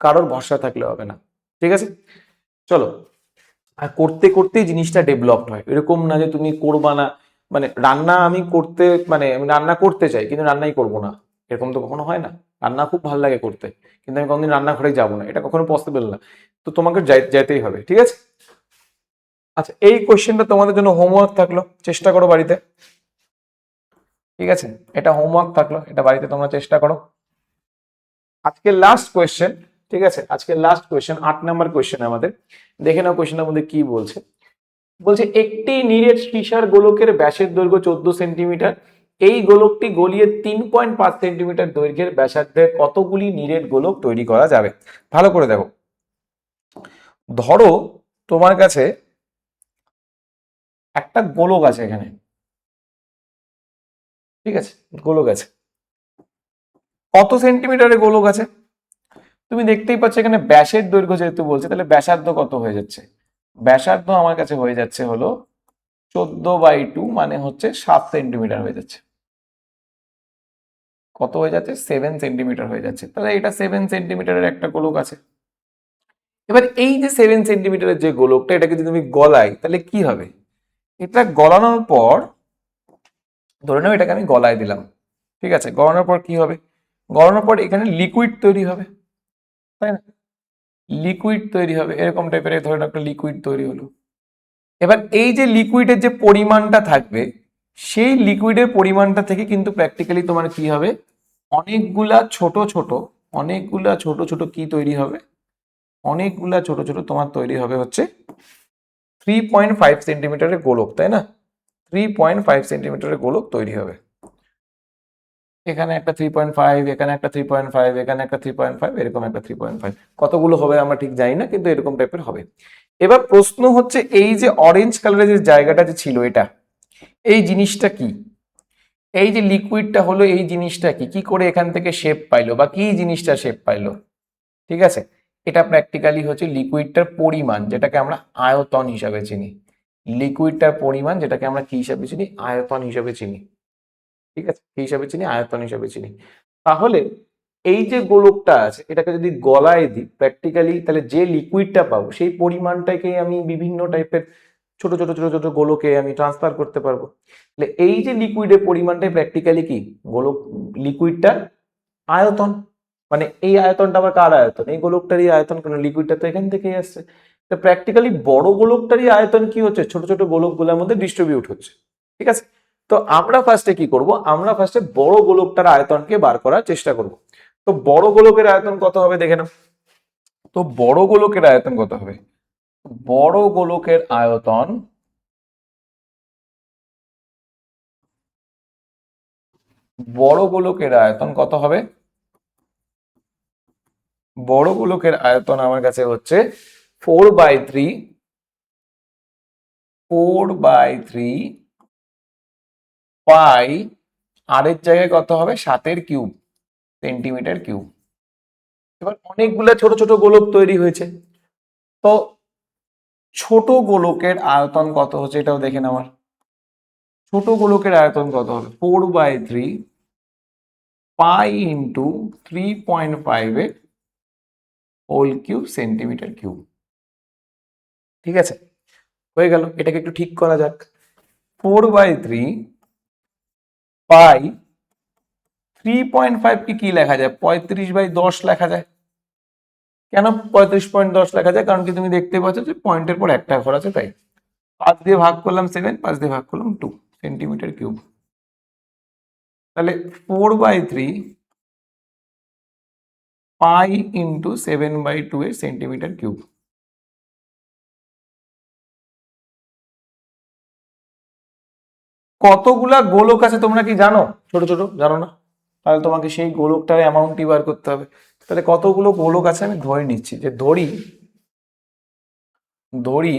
কারোর ভরসা থাকলে হবে না। ঠিক আছে, চলো। আর করতে করতেই জিনিসটা ডেভেলপড হয়, এরকম না যে তুমি করবা না। মানে রান্না আমি করতে, মানে আমি রান্না করতে চাই কিন্তু রান্নাই করব না, এরকম তো কখনো হয় না। রান্না খুব ভালো লাগে করতে, কিন্তু আমি কোনোদিন রান্নাঘরে যাবো না, এটা কখনো পসিবল না। তো তোমাকে যাইতেই হবে। ঠিক আছে, আচ্ছা এই কোশ্চেনটা তোমাদের জন্য হোমওয়ার্ক থাকলো, চেষ্টা করো বাড়িতে। ঠিক আছে, এটা হোমওয়ার্ক থাকলো, এটা বাড়িতে তোমরা চেষ্টা করো। আজকে লাস্ট কোয়েশ্চেন। ঠিক আছে, আজকে লাস্ট কোয়েশ্চেন, 8 নম্বর কোয়েশ্চেন আমাদের। দেখে নাও কোয়েশ্চেনের মধ্যে কি বলছে। বলছে একটি নিরেট সীসার গোলকের ব্যাসের দৈর্ঘ্য 14 সেন্টিমিটার। এই গোলকটি গলিয়ে 3.5 সেন্টিমিটার দৈর্ঘ্যের ব্যাসার্ধের কতগুলি নিরেট গোলক তৈরি করা যাবে? ভালো করে দেখো, ধরো তোমার কাছে একটা গোলক আছে এখানে। ঠিক আছে, গোলক আছে, কত সেন্টিমিটারের গোলক আছে? তুমি দেখতেই পাচ্ছ এখানে ব্যাসের দৈর্ঘ্য যেহেতু বলছে, তাহলে ব্যাসার্ধ কত হয়ে যাচ্ছে? ব্যাসার্ধ আমার কাছে হয়ে যাচ্ছে হলো 14/2, মানে হচ্ছে 7 সেন্টিমিটার হয়ে যাচ্ছে। কত হয়ে যাচ্ছে? 7 সেন্টিমিটার হয়ে যাচ্ছে। তাহলে এটা 7 সেন্টিমিটারের একটা গোলক আছে। এবার এই যে 7 সেন্টিমিটারের যে গোলকটা, এটাকে যদি তুমি গলাই তাহলে কি হবে? এটা গলানোর পর, ধরে নাও এটাকে আমি গলায় দিলাম। ঠিক আছে, গলানোর পর কি হবে? গলানোর পর এখানে লিকুইড তৈরি হবে, তাই না? লিকুইড তৈরি হবে এরকম টাইপের, ধরে নাও একটা লিকুইড তৈরি হলো। এবার এই যে লিকুইডের যে পরিমাণটা থাকবে, সেই লিকুইডের পরিমাণটা থেকে কিন্তু প্র্যাকটিক্যালি তোমার কি হবে? অনেকগুলা ছোট ছোট, অনেকগুলা ছোট ছোট কি তৈরি হবে? অনেকগুলা ছোট ছোট তোমার তৈরি হবে হচ্ছে 3.5 সেন্টিমিটারের গোলক, তাই না? 3.5 সেন্টিমিটারের গোলক তৈরি হবে। এখানে একটা 3.5, এখানে একটা 3.5, এখানে একটা 3.5, এরকম একটা 3.5। কতগুলো হবে আমরা ঠিক জানি না, কিন্তু এরকম টাইপের হবে। এবার প্রশ্ন হচ্ছে, এই যে অরেঞ্জ কালারের যে জায়গাটা যে ছিল, এটা এই জিনিসটা কি? এই যে লিকুইডটা হলো, এই জিনিসটা কি? কি করে এখান থেকে শেপ পাইলো, বা কি জিনিসটা শেপ পাইলো? ঠিক আছে, এটা প্র্যাকটিক্যালি হচ্ছে লিকুইডটার পরিমাণ, যেটাকে আমরা আয়তন হিসাবে চিনি। লিকুইডটার পরিমাণ, যেটাকে আমরা কি হিসাবে চিনি? আয়তন হিসাবে চিনি। ঠিক আছে, কি হিসাবে চিনি? আয়তন হিসাবে চিনি। তাহলে এই যে গোলকটা আছে, এটাকে যদি গলায় দিই প্র্যাকটিক্যালি, তাহলে যে লিকুইডটা পাবো সেই পরিমাণটাকে আমি বিভিন্ন টাইপের ছোট ছোট ছোট ছোট গোলকে আমি ট্রান্সফার করতে পারবো। তাহলে এই যে লিকুইডের পরিমাণটাই প্র্যাকটিক্যালি কি? গোলক, লিকুইডটার আয়তন। মানে এই আয়তনটা আবার কার আয়তন? এই গোলকটারই আয়তন, কারণ লিকুইডটা তো এখান থেকেই আসছে। তো প্র্যাকটিক্যালি বড় গোলকটারই আয়তন কি হচ্ছে? ছোট ছোট গোলকগুলোর মধ্যে ডিস্ট্রিবিউট হচ্ছে। ঠিক আছে, তো আমরা ফার্স্টে কি করব? আমরা ফার্স্টে বড় গোলকটার আয়তনকে বার করার চেষ্টা করব। তো বড় গোলকের আয়তন কত হবে দেখে নাও। তো বড় গোলকের আয়তন কত হবে? বড় গোলকের আয়তন, বড় গোলকের আয়তন কত হবে? বড় গোলকের আয়তন আমার কাছে হচ্ছে 4/3, 4/3 পাই, আর এর জায়গায় কত হবে? 7 কিউব, সেন্টিমিটার কিউব। এবার অনেকগুলো ছোট ছোট গোলক তৈরি হয়েছে, তো ছোট গোলকের আয়তন কত হচ্ছে এটাও দেখে নেওয়ার। ছোট গোলকের আয়তন কত হবে? 4/3 পাই ইন্টু 3.5 এর হোল কিউব, সেন্টিমিটার কিউব। ঠিক আছে, হয়ে গেল। এটাকে একটু ঠিক করা যাক। 4/3 পাই, 3.5 কি লেখা যায়? 35/10 লেখা যায়। কেন 35.10 লেখা যায়? কারণ কি তুমি দেখতে পাচ্ছ যে পয়েন্টের পর একটা ঘর আছে, তাই 5 দিয়ে ভাগ করলাম 7, 5 দিয়ে ভাগ করলাম 2 সেন্টিমিটার কিউব। তাহলে 4/3 পাই ইন্টু 7/2 এর সেন্টিমিটার কিউব। কতগুলা গোলক আছে তোমরা কি জানো? ছোট ছোট জানো না? তাহলে তোমাকে সেই গোলকটার অ্যামাউন্টই বার করতে হবে। তাহলে কতগুলো গোলক আছে আমি ধরে নিচ্ছি, যে ধরি ধরি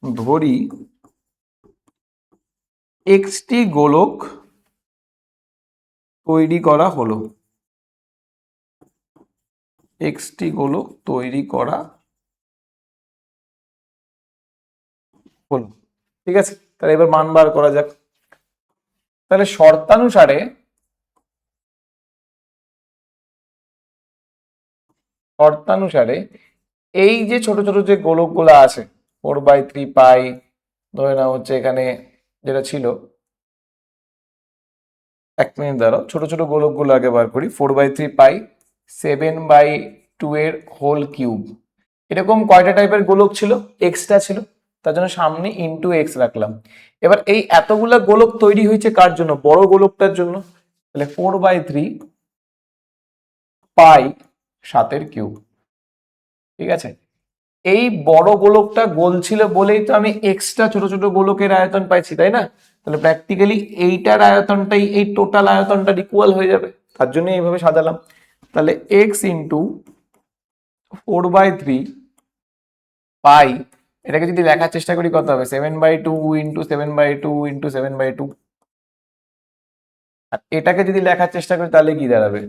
ধরি এক্সটি গোলক তৈরি করা হলো। এক্সটি গোলক তৈরি করা হলো। ঠিক আছে, তাহলে এবার মান বার করা যাক। তাহলে শর্তানুসারে এই যে ছোট ছোট যে গোলকগুলো আছে, 4/3 পাই, ধরে নাও হচ্ছে এখানে যেটা ছিল, 1 মিনিট দাঁড়াও, ছোট ছোট গোলকগুলো আগে বার করি। 4/3 পাই, 7/2 এর হোল কিউব। এরকম কয়টা টাইপের গোলক ছিল? এক্সট্রা ছিল, তার জন্য সামনে ইনটু এক্স রাখলাম। এবার এই এতগুলা গোলক তৈরি হয়েছে কার জন্য? বড় গোলকটার জন্য। তাহলে 4/3 পাই 7 কিউব। ঠিক আছে, এই বড় গোলকটা গোল ছিল বলেই তো আমি এক্সট্রা ছোট ছোট গোলকের আয়তন পাইছি, তাই না? তাহলে প্র্যাকটিক্যালি এইটার আয়তনটাই এই টোটাল আয়তনটার ইকুয়াল হয়ে যাবে, তার জন্য এইভাবে সাজালাম। তাহলে এক্স ইন্টু 4/3 পাই, এটাকে যদি লেখার চেষ্টা করি কত হবে? 7/2 ইন্টু 7/2 ইন্টু 7/2। আর এটাকে যদি লেখার চেষ্টা করি তাহলে কি দাঁড়াবে?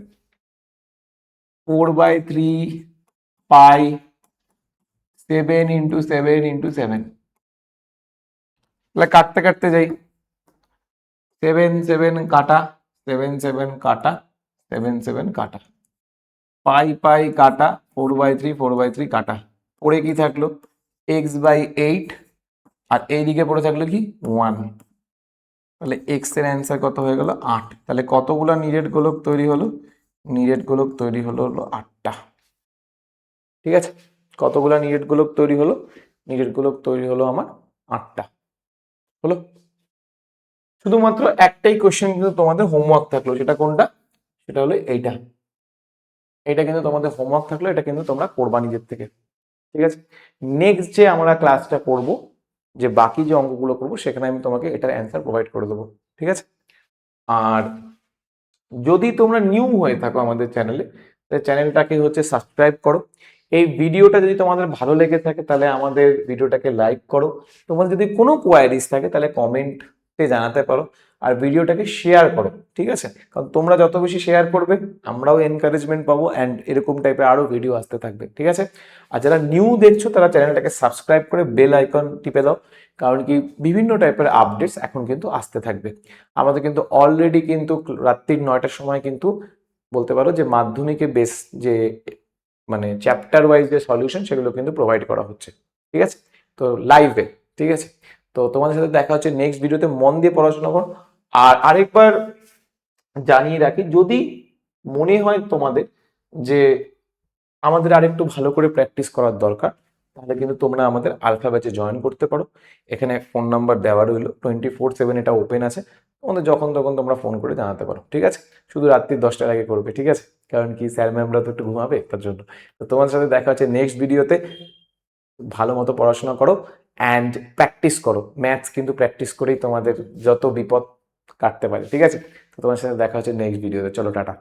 4/3 পাই 7 ইন্টু 7 ইন্টু 7। তাহলে কাটতে কাটতে যাই, 7 7 কাটা, 7 7 কাটা, 7 7 কাটা, পাই পাই কাটা, 4/3 4/3 কাটা, পড়ে কি থাকলো? x/8, আর এইদিকে পড়ে থাকলো কি? 1। তাহলে এক্স এর অ্যান্সার কত হয়ে গেল? 8। তাহলে কতগুলো নিরেট গোলক তৈরি হলো? নিরেট গোলক তৈরি হলো 8টা। ঠিক আছে, কতগুলো নিরেট গোলক তৈরি হলো? নিরেট গোলক তৈরি হলো আমার 8টা। হলো, শুধুমাত্র একটাই কোশ্চেন কিন্তু তোমাদের হোমওয়ার্ক থাকলো, সেটা কোনটা? সেটা হলো এইটা। এটা কিন্তু তোমাদের হোমওয়ার্ক থাকলো, এটা কিন্তু তোমরা করবা নিজের থেকে। ঠিক আছে, নেক্সট যে আমরা ক্লাসটা করব, যে বাকি যে অঙ্কগুলো করবো, সেখানে আমি তোমাকে এটার অ্যান্সার প্রোভাইড করে দেবো। ঠিক আছে। আর যদি তোমরা নিউ হয়ে থাকো আমাদের চ্যানেলে, তাহলে চ্যানেলটাকে হচ্ছে সাবস্ক্রাইব করো। এই ভিডিওটা যদি তোমাদের ভালো লেগে থাকে তাহলে আমাদের ভিডিওটাকে লাইক করো। তোমার যদি কোনো কোয়ারিজ থাকে তাহলে কমেন্টে জানাতে পারো। আর ভিডিওটাকে শেয়ার করো, ঠিক আছে? কারণ তোমরা যত বেশি শেয়ার করবে আমরাও এনকারেজমেন্ট পাবো, অ্যান্ড এরকম টাইপের আরো ভিডিও আসতে থাকবে, ঠিক আছে? আর যারা নিউ দেখছো তারা চ্যানেলটাকে সাবস্ক্রাইব করে বেল আইকন টিপে দাও, কারণ কি বিভিন্ন টাইপের আপডেটস এখন কিন্তু আসতে থাকবে। আমাদের কিন্তু অলরেডি কিন্তু রাত্রির 9টার সময় কিন্তু বলতে পারো যে মাধ্যমিকে বেস যে মানে চ্যাপ্টার ওয়াইজ যে সলিউশন সেগুলো কিন্তু প্রোভাইড করা হচ্ছে, ঠিক আছে? তো লাইভে, ঠিক আছে? তো তোমাদের সাথে দেখা হচ্ছে নেক্সট ভিডিওতে। মন দিয়ে পড়াশোনা করো। আর আরেকবার জানিয়ে রাখি, যদি মনে হয় তোমাদের যে আমাদের আরেকটু ভালো করে প্র্যাকটিস করার দরকার, তাহলে কিন্তু তোমরা আমাদের আলফা ব্যাচে জয়েন করতে পারো। এখানে ফোন নাম্বার দেওয়া রইলো, 24/7 এটা ওপেন আছে। তোমাদের যখন তখন তোমরা ফোন করে জানাতে পারো, ঠিক আছে? শুধু রাত্রি 10টার আগে করবে, ঠিক আছে? কারণ কি স্যার ম্যামরা তো একটু ঘুমাবে, তার জন্য। তো তোমাদের সাথে দেখা হচ্ছে নেক্সট ভিডিওতে। ভালো মতো পড়াশোনা করো অ্যান্ড প্র্যাকটিস করো। ম্যাথস কিন্তু প্র্যাকটিস করেই তোমাদের যত বিপদ কাটতে পারে, ঠিক আছে? তো তোমার সাথে দেখা হচ্ছে নেক্সট ভিডিওতে। চলো, টাটা।